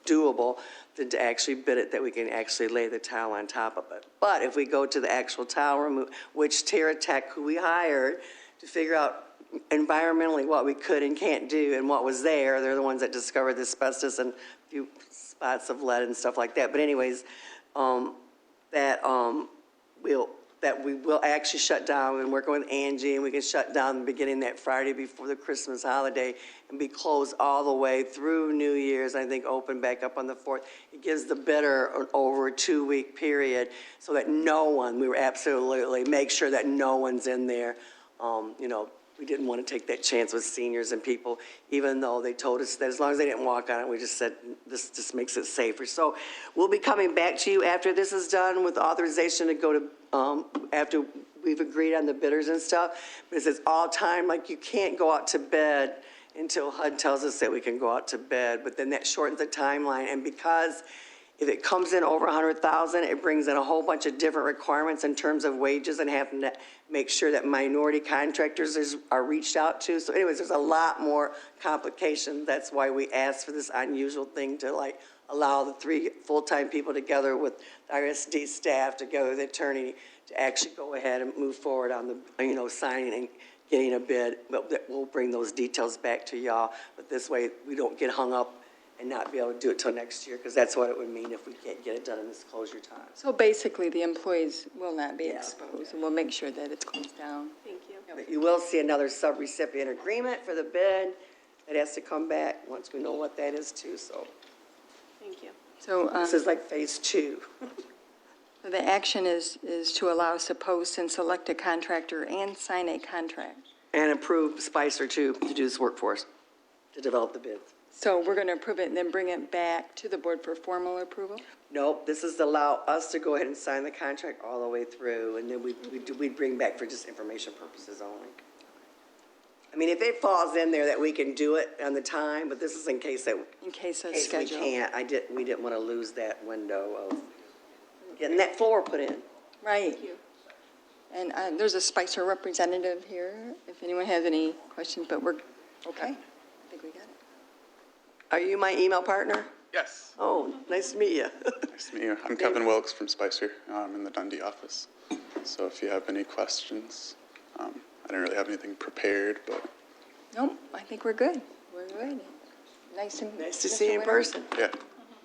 doable to actually bid it, that we can actually lay the tile on top of it. But if we go to the actual tile which TerraTech, who we hired to figure out environmentally what we could and can't do and what was there, they're the ones that discovered the asbestos and a few spots of lead and stuff like that. But anyways, that we will actually shut down and work with Angie, and we can shut down beginning that Friday before the Christmas holiday and be closed all the way through New Year's, I think open back up on the 4th. It gives the bidder over a 2-week period so that we were absolutely make sure that no one's in there. We didn't want to take that chance with seniors and people, even though they told us that as long as they didn't walk on it, we just said, this just makes it safer. So we'll be coming back to you after this is done with authorization to go to, after we've agreed on the bidders and stuff. But it says all time, like you can't go out to bid until HUD tells us that we can go out to bid, but then that shortens the timeline. And because if it comes in over 100,000, it brings in a whole bunch of different requirements in terms of wages and having to make sure that minority contractors are reached out to. So anyways, there's a lot more complications. That's why we asked for this unusual thing to allow the 3 full-time people together with the RSD staff, together with the attorney, to actually go ahead and move forward on the, signing and getting a bid. But we'll bring those details back to y'all. But this way, we don't get hung up and not be able to do it till next year, because that's what it would mean if we can't get it done in this closure time. So basically, the employees will not be exposed, and we'll make sure that it's closed down. Thank you. But you will see another sub-recipient agreement for the bid that has to come back once we know what that is too, so. Thank you. So This is like phase 2. the action is to allow us to post and select a contractor and sign a contract. And approve Spicer to do this work for us, to develop the bids. So we're going to approve it and then bring it back to the board for formal approval? Nope, this is to allow us to go ahead and sign the contract all the way through, and then we'd bring back for just information purposes only. I mean, if it falls in there that we can do it on the time, but this is in case In case of in case schedule. we can't, we didn't want to lose that window of getting that floor put in. Right. And there's a Spicer representative here, if anyone has any questions, but we're, okay. I think we got it. Are you my email partner? Yes. Oh, nice to meet you. Nice to meet you. I'm Kevin Wilkes from Spicer. I'm in the Dundee office. So if you have any questions, I didn't really have anything prepared, but Nope, I think we're good. We're good. Nice To see you in person. yeah.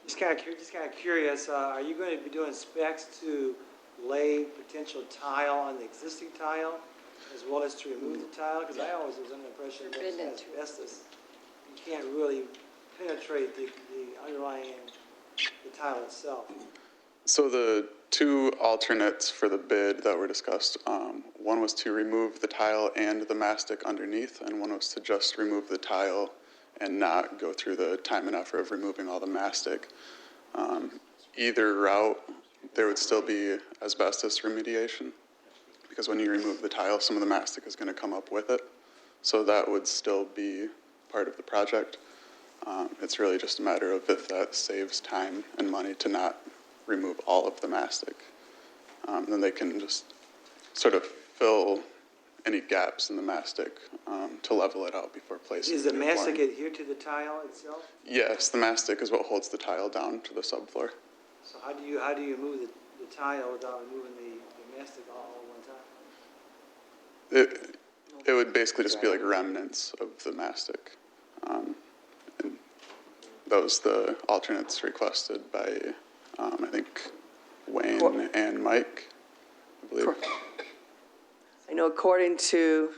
Just kind of curious, are you going to be doing specs to lay potential tile on the existing tile as well as to remove the tile? Because I always was under the impression that Forbidden with to. asbestos, you can't really penetrate the underlying, the tile itself. So the 2 alternates for the bid that were discussed, one was to remove the tile and the mastic underneath, and one was to just remove the tile and not go through the time and effort of removing all the mastic. Either route, there would still be asbestos remediation, because when you remove the tile, some of the mastic is going to come up with it. So that would still be part of the project. It's really just a matter of if that saves time and money to not remove all of the mastic. Then they can just sort of fill any gaps in the mastic to level it out before placing. Does the new mastic flooring. adhere to the tile itself? Yes, the mastic is what holds the tile down to the subfloor. So how do you remove the tile without removing the mastic all at one time? It would basically just be like remnants of the mastic. And that was the alternates requested by, I think, Wayne and Mike, I believe. I know according to,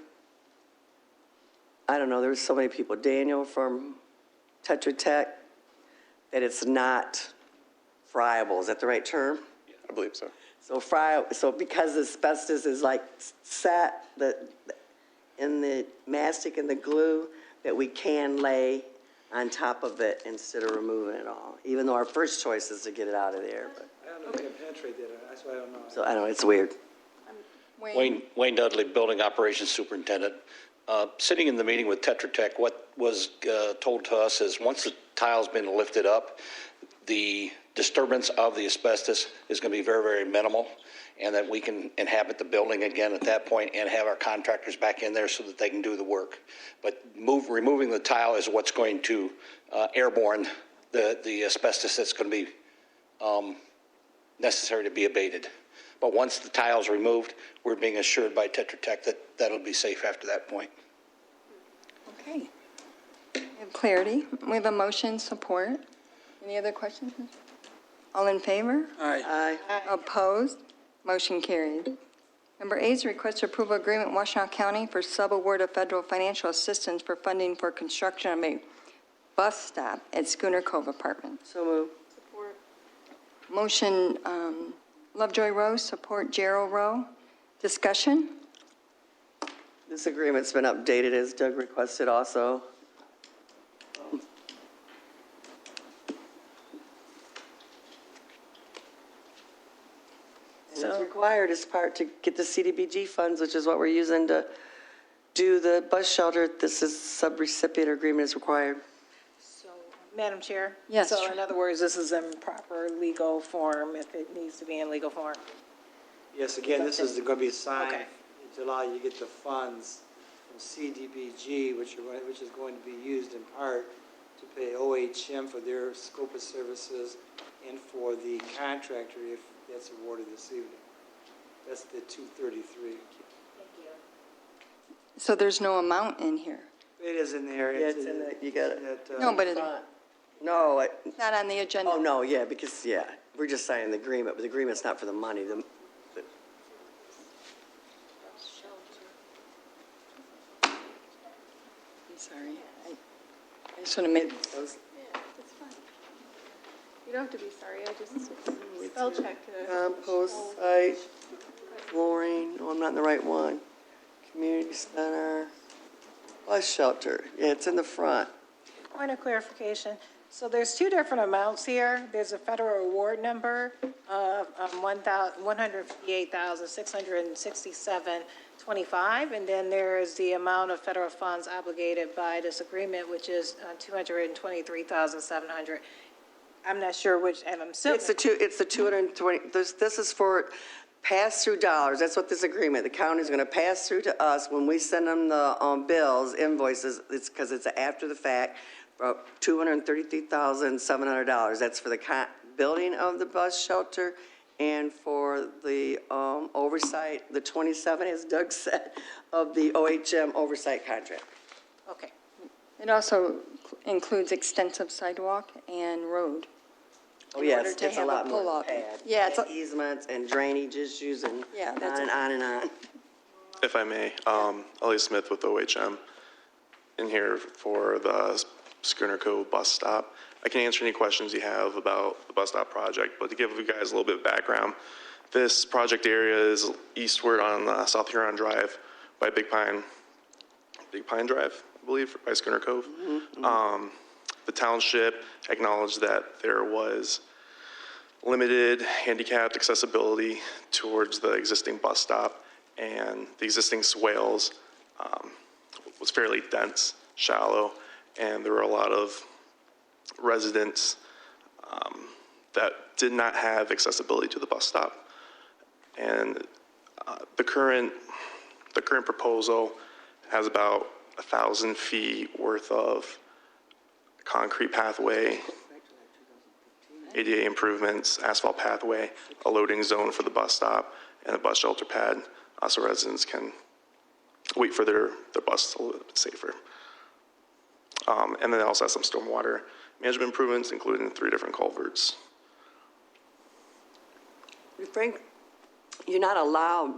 I don't know, there were so many people, Daniel from Tetra Tech, that it's not friable. Is that the right term? I believe so. So because asbestos is like set in the mastic and the glue, that we can lay on top of it instead of removing it all, even though our first choice is to get it out of there. But, I don't know if you can penetrate that, that's why I don't know. so I don't know, it's weird. Wayne Dudley, Building Operations Superintendent. Sitting in the meeting with Tetra Tech, what was told to us is once the tile's been lifted up, the disturbance of the asbestos is going to be very, very minimal, and that we can inhabit the building again at that point and have our contractors back in there so that they can do the work. But removing the tile is what's going to airborne the asbestos that's going to be necessary to be abated. But once the tile's removed, we're being assured by Tetra Tech that that'll be safe after that point. Okay. We have clarity. We have a motion, support. Any other questions? All in favor? Aye. Opposed? Motion carried. Number 8 is request to approve agreement Washtenaw County for sub-award of federal financial assistance for funding for construction of a bus stop at Schooner Cove Apartments. So moved. Motion, Lovejoy Rowe, support Gerald Rowe. Discussion? This agreement's been updated as Doug requested also. And it's required as part to get the CDBG funds, which is what we're using to do the bus shelter. This is sub-recipient agreement is required. So, Madam Chair? Yes. So in other words, this is in proper legal form, if it needs to be in legal form? Yes, again, this is going to be signed Okay. in July. You get the funds from CDBG, which is going to be used in part to pay OHM for their scope of services and for the contractor if that's awarded this evening. That's the 233. So there's no amount in here? It is in there. Yeah, it's in the, you got it. No, but it's No, not on the agenda. oh, no, yeah, because, yeah, we're just signing the agreement, but the agreement's not for the money. I'm sorry. I just want to make, Those- Yeah, that's fine. You don't have to be sorry, I just spell check. Compost site, flooring, no, I'm not in the right one. Community center, bus shelter, yeah, it's in the front. Point of clarification. So there's two different amounts here. There's a federal award number of $158,667.25, and then there is the amount of federal funds obligated by this agreement, which is $223,700. I'm not sure which, and I'm assuming. It's the 220, this is for pass-through dollars, that's what this agreement, the county's gonna pass through to us when we send them the bills, invoices, it's because it's after the fact, $233,700. That's for the building of the bus shelter and for the oversight, the 27, as Doug said, of the OHM oversight contract. Okay. it also includes extensive sidewalk and road. Oh, in yes, order to it's a have lot more pull-off. than pad. Yeah, it's a- Easements and drainage issues and Yeah, on that's and on and on. If I may, Ellie Smith with OHM in here for the Schooner Cove bus stop. I can answer any questions you have about the bus stop project, but to give you guys a little bit of background, this project area is eastward on South Huron Drive by Big Pine Drive, I believe, by Schooner Cove. The township acknowledged that there was limited handicapped accessibility towards the existing bus stop, and the existing swales was fairly dense, shallow, and there were a lot of residents that did not have accessibility to the bus stop. And the current proposal has about 1,000 feet worth of concrete pathway, ADA improvements, asphalt pathway, a loading zone for the bus stop, and a bus shelter pad, so residents can wait for their bus a little bit safer. And then it also has some stormwater management improvements, including 3 different culverts. Frank, you're not allowed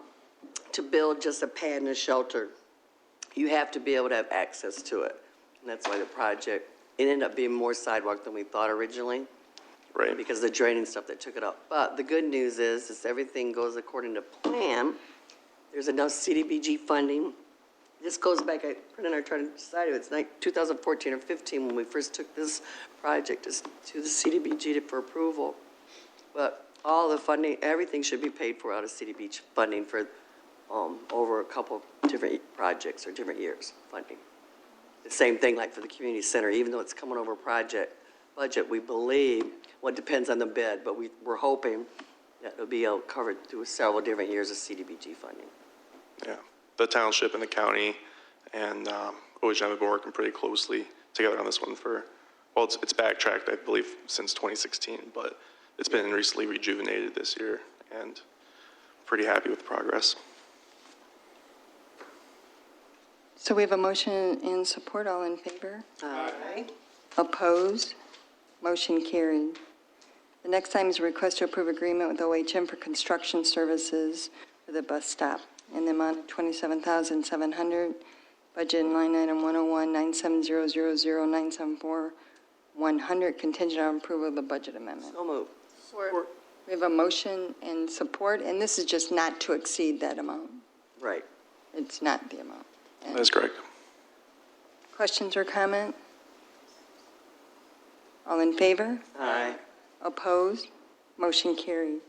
to build just a pad and a shelter. You have to be able to have access to it. And that's why the project, it ended up being more sidewalk than we thought originally. Right. Because of the draining stuff that took it up. But the good news is everything goes according to plan. There's enough CDBG funding. This goes back, Brenda and I are trying to decide if it's like 2014 or 15 when we first took this project to the CDBG for approval. But all the funding, everything should be paid for out of CDBG funding for over a couple different projects or different years funding. The same thing like for the community center, even though it's coming over budget, we believe, well, it depends on the bid, but we're hoping that it'll be covered through several different years of CDBG funding. Yeah, the township and the county and OHM have been working pretty closely together on this one for well, it's backtracked, I believe, since 2016, but it's been recently rejuvenated this year, and pretty happy with the progress. So we have a motion and support. All in favor? Aye. Opposed? Motion carried. The next item is a request to approve agreement with OHM for construction services for the bus stop in the amount of $27,700. Budget in line item 101-97000-974-100, contingent on approval of the budget amendment. So moved. Support. We have a motion and support, and this is just not to exceed that amount. Right. It's not the amount. And That's correct. questions or comment? All in favor? Aye. Opposed? Motion carried.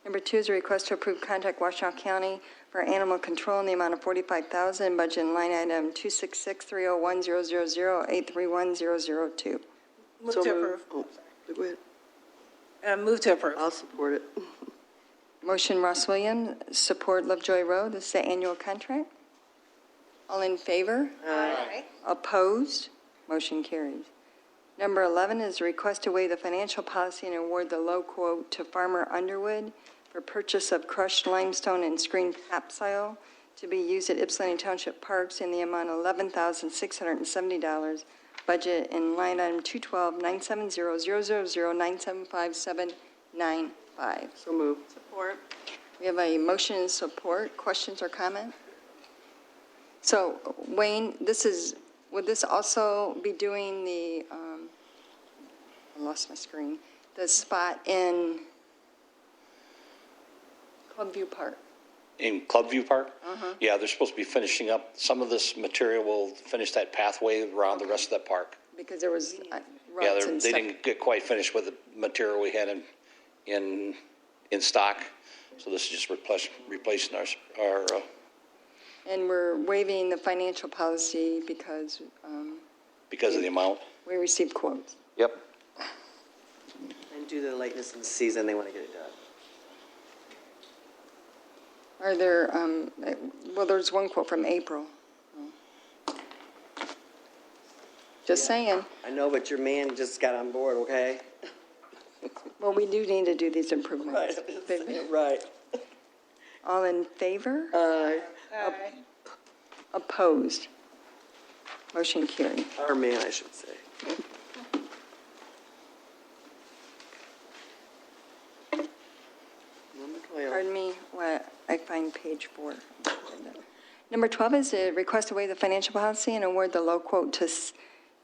Number 2 is a request to approve contract Washoe County for animal control in the amount of $45,000, budget in line item 266-301-000-831-002. Move So to moved. approve. Oh, go ahead. Move to approve. I'll support it. Motion Ross Williams, support Lovejoy Road. This is the annual contract. All in favor? Aye. Opposed? Motion carries. Number 11 is a request to waive the financial policy and award the low quote to Farmer Underwood for purchase of crushed limestone and screened topsoil to be used at Ypsilanti Township Parks in the amount of $11,670. Budget in line item 212-970-000-975-795. So moved. Support. We have a motion and support. Questions or comment? So Wayne, would this also be doing the, I lost my screen, the spot in Clubview Park? In Clubview Park? Yeah, they're supposed to be finishing up, some of this material will finish that pathway around the rest of that park. Because there was Yeah, ruts and they stuff. didn't get quite finished with the material we had in stock, so this is just replacing our And we're waiving the financial policy because because of the amount. we received quotes. Yep. And due to the lateness of the season, they want to get it done. Are there, well, there's one quote from April. Just saying. I know, but your man just got on board, okay? Well, we do need to do these improvements. Right. All in favor? Aye. Aye. Opposed? Motion carried. Our man, I should say. Number 12. Pardon me, while I find page 4. Number 12 is a request to waive the financial policy and award the low quote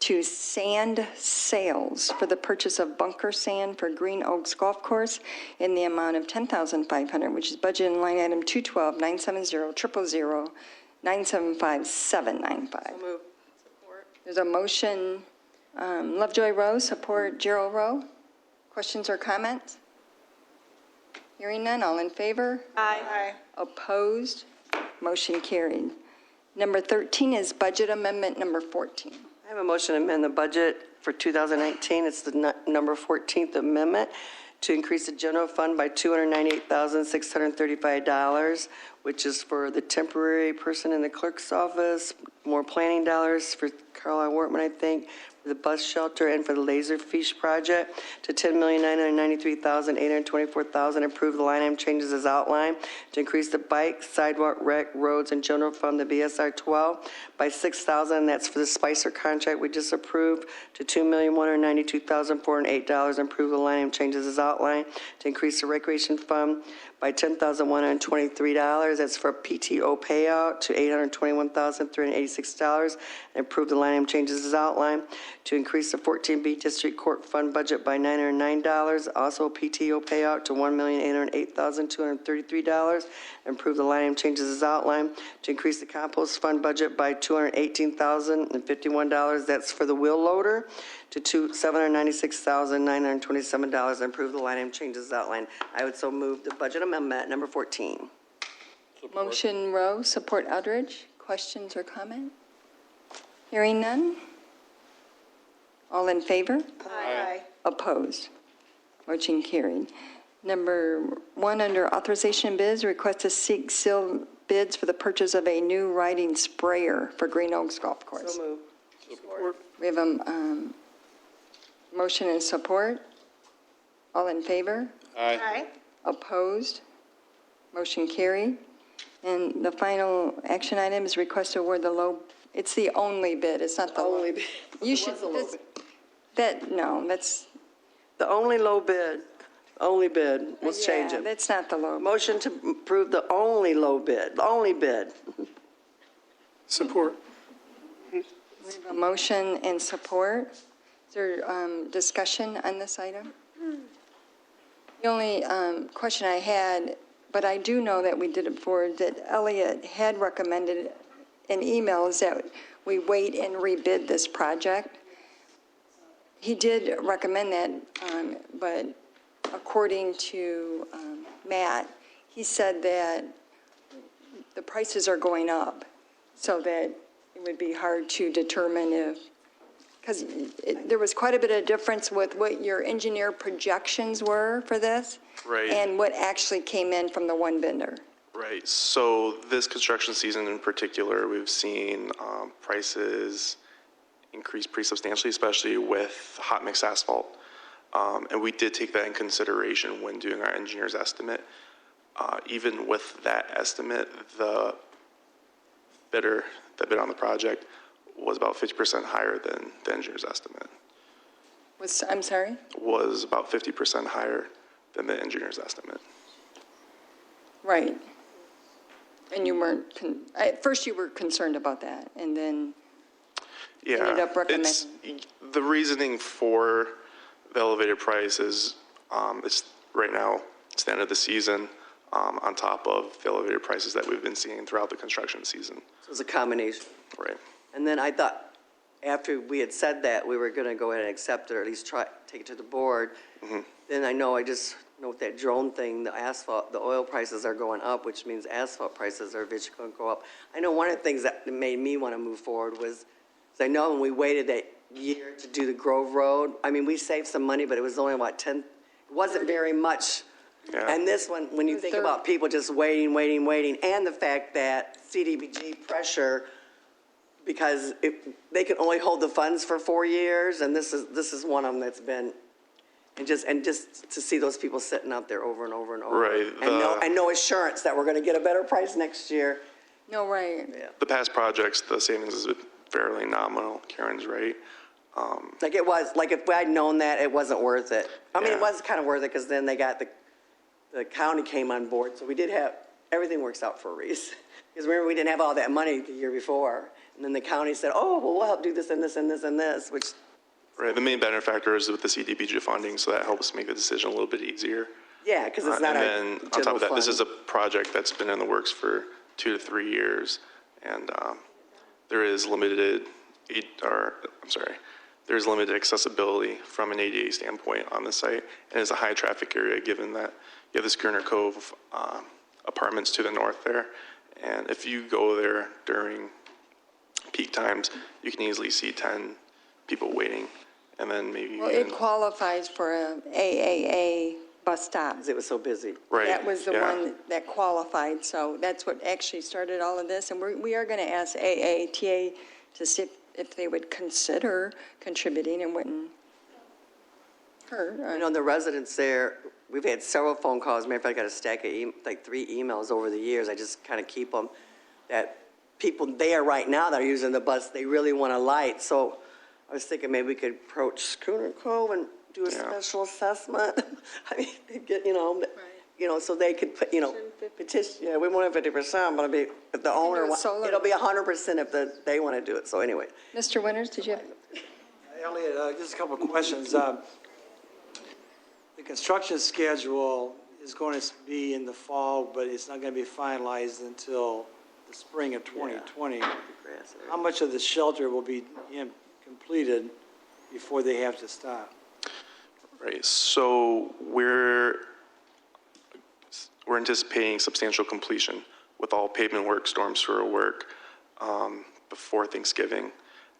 to Sand Sales for the purchase of bunker sand for Green Oaks Golf Course in the amount of $10,500, which is budgeted in line item 212-970-000-975-795. Move. There's a motion, Lovejoy Rowe, support Gerald Rowe. Questions or comments? Hearing none, all in favor? Aye. Opposed? Motion carried. Number 13 is budget amendment number 14. I have a motion to amend the budget for 2019. It's the number 14th amendment to increase the general fund by $298,635, which is for the temporary person in the clerk's office, more planning dollars for Carlisle Wortman, I think, for the bus shelter and for the Laserfish project to $10,993,824,000. Approve the line item changes as outlined to increase the bike, sidewalk, rec, roads, and general fund, the BSR 12, by $6,000. That's for the Spicer contract we just approved to $2,192,408. Approve the line item changes as outlined to increase the recreation fund by $10,123. That's for PTO payout to $821,386. And approve the line item changes as outlined to increase the 14B District Court Fund budget by $909. Also PTO payout to $1,808,233. And approve the line item changes as outlined to increase the compost fund budget by $218,051. That's for the wheel loader to $796,927. And approve the line item changes as outlined. I would so move the budget amendment number 14. Motion Rowe, support Eldridge. Questions or comment? Hearing none? All in favor? Aye. Opposed? Motion carried. Number 1, under authorization bids, request to seek sealed bids for the purchase of a new riding sprayer for Green Oaks Golf Course. So move. We have a Motion and support. All in favor? Aye. Opposed? Motion carried. And the final action item is request to award the low, it's the only bid, it's not the low. Only bid. You should, no, that's. The only low bid, only bid, let's change Yeah, it. that's not the low. Motion to approve the only low bid, the only bid. Support. We have a motion and support. Is there discussion on this item? The only question I had, but I do know that we did it before, that Elliot had recommended in emails that we wait and rebid this project. He did recommend that, but according to Matt, he said that the prices are going up, so that it would be hard to determine if, because there was quite a bit of difference with what your engineer projections were for this. Right. And what actually came in from the one vendor. Right. So this construction season in particular, we've seen prices increase pretty substantially, especially with hot mix asphalt. And we did take that in consideration when doing our engineer's estimate. Even with that estimate, the bidder that bid on the project was about 50% higher than the engineer's estimate. I'm sorry? Was about 50% higher than the engineer's estimate. Right. And you weren't, at first you were concerned about that, and then ended up recommending. The reasoning for the elevated price is, it's right now, it's the end of the season, on top of the elevated prices that we've been seeing throughout the construction season. So it's a combination. Right. And then I thought, after we had said that, we were going to go ahead and accept it, or at least try, take it to the board. Then I just know with that drone thing, the asphalt, the oil prices are going up, which means asphalt prices are eventually going to go up. I know one of the things that made me want to move forward was, I know when we waited that year to do the Grove Road, I mean, we saved some money, but it was only, what, 10, it wasn't very much. Yeah. And this one, when you think about people just waiting, and the fact that CDBG pressure, because they can only hold the funds for 4 years, and this is one of them that's been, and just to see those people sitting out there over and over and over. Right. And no assurance that we're going to get a better price next year. No, right. Yeah. The past projects, the savings has been fairly nominal. Karen's right. Like it was, like if I'd known that, it wasn't worth it. I mean, Yeah. it was kind of worth it because then they got the county came on board, so we did have, everything works out for a reason. Because remember, we didn't have all that money the year before. And then the county said, oh, well, we'll help do this and this and this and this, which. Right. The main benefactor is with the CDBG funding, so that helps make the decision a little bit easier. Yeah, because it's not And our then on top general of that, this fund. is a project that's been in the works for 2 to 3 years, and there is limited accessibility from an ADA standpoint on the site, and it's a high traffic area given that you have the Schooner Cove apartments to the north there, and if you go there during peak times, you can easily see 10 people waiting, and then maybe Well, it qualifies for a AAA bus stop. Because it was so busy. right. That was the yeah. one that qualified, so that's what actually started all of this. And we are going to ask AATA to see if they would consider contributing and wouldn't hurt. You know, the residents there, we've had several phone calls. Matter of fact, I got a stack of, like 3 emails over the years. I just kind of keep them, that people there right now that are using the bus, they really want a light. So I was thinking maybe we could approach Schooner Cove and do a special assessment. I mean, get, so they could, petition, we want it 50%, but if the owner, it'll be 100% if they want to do it. So anyway. Mr. Winters, did you have? Elliot, just a couple of questions. The construction schedule is going to be in the fall, but it's not going to be finalized until the spring of 2020. How much of the shelter will be completed before they have to stop? Right. So we're anticipating substantial completion with all pavement work, storm sewer work before Thanksgiving,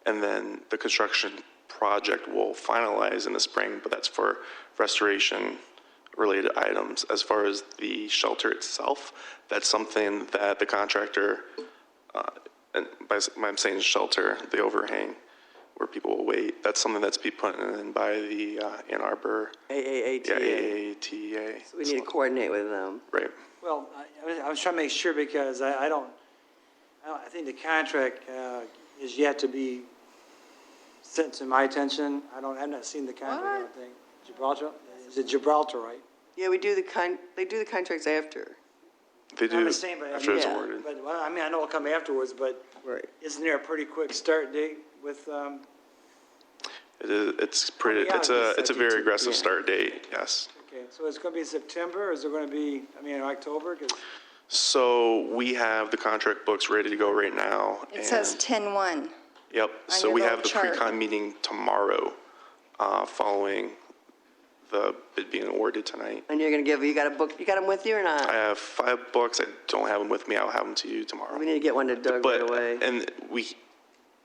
and then the construction project will finalize in the spring. But that's for restoration-related items. As far as the shelter itself, that's something that the contractor, and by I'm saying shelter, the overhang, where people will wait. That's something that's be put in by the Ann Arbor. AAATA. Yeah, AATA. So we need to coordinate with them. Right. Well, I was trying to make sure because I think the contract is yet to be sent to my attention. I've not seen the contract, I don't think. Gibraltar? Is it Gibraltar, right? Yeah, they do the contracts after. They do I'm just saying, but after it's yeah. awarded. But, well, I mean, I know it'll come afterwards, but Right. isn't there a pretty quick start date with, It is, it's pretty, yeah, it's it's a very subject to- aggressive yeah. start date, yes. okay, so it's going to be September, or is it going to be, October? 'Cause So we have the contract books ready to go right now. It says and- 10/1. Yep, on so your we little have the chart. pre-con meeting tomorrow, following the bid being awarded tonight. And you're going to you got them with you or I not? have 5 books, I don't have them with me, I'll have them to you tomorrow. We need to get one to Doug right But, away. and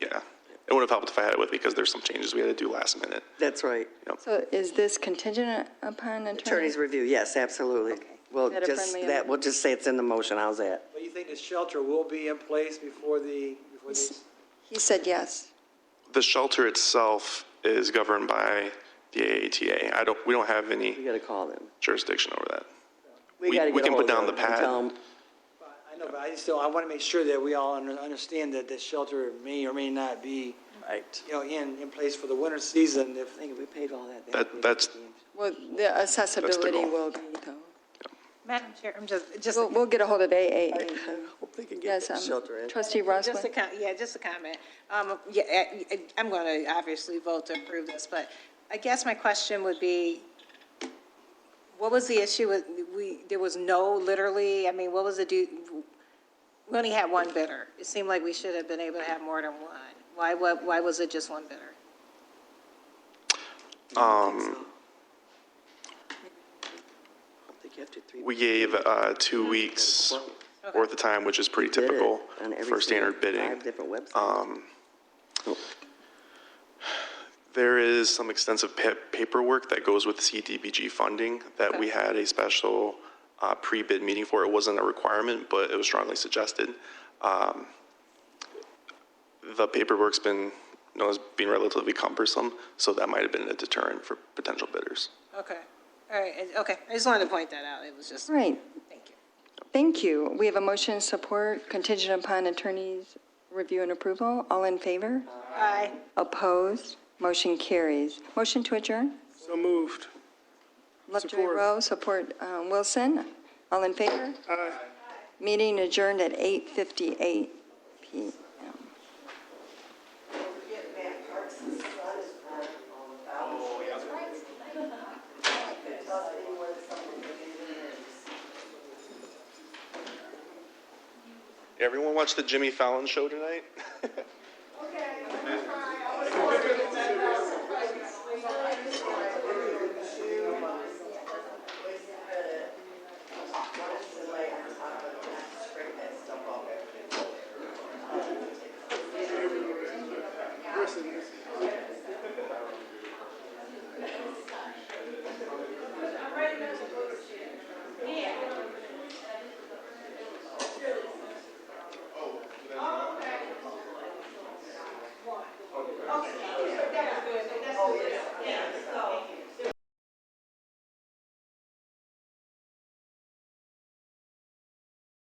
yeah, it would have helped if I had it with me because there's some changes we had to do last minute. That's right. So is this contingent upon attorney? Attorney's review, yes, absolutely. Okay. We'll Is that a just, friendly we'll just say it's in the motion, how's that? But you think the shelter will be in place before these? He said yes. The shelter itself is governed by the AATA. We don't have We any got to call them. jurisdiction over that. We got to we get a can hold put down of the them and pad. tell 'em, I know, but I want to make sure that we all understand that the shelter may or may not be, right. in place for the winter season if. I think if we paid all that. That's, Well, the accessibility goal. will be, though. Madam Chair, I'm just. We'll get a hold of AAA. Hope they can get Yes, that shelter in. Trustee Just a Roswell? just a comment. I'm going to obviously vote to approve this, but I guess my question would be, what was the issue with, there was no, literally, what was we only had one bidder. It seemed like we should have been able to have more than one. Why was it just one bidder? I think you have to 3 we gave 2 weeks worth of time, which is pretty did it typical on every for standard single bidding. 5 different websites. There is some extensive paperwork that goes with CDBG funding that we had a special pre-bid meeting for. It wasn't a requirement, but it was strongly suggested. The paperwork's been known as being relatively cumbersome, so that might have been a deterrent for potential bidders. Okay, all right, okay. I just wanted to point that out. It was just, All right, thank you. thank you. We have a motion and support contingent upon attorney's review and approval. All in favor? Aye. Opposed? Motion carries. Motion to adjourn? So moved. Lovejoy Support. Rowe, support Wilson. All in favor? Aye. Meeting adjourned at 8:58 p.m. Everyone watch the Jimmy Fallon show tonight? Okay, that was good. That's good. Yeah, so.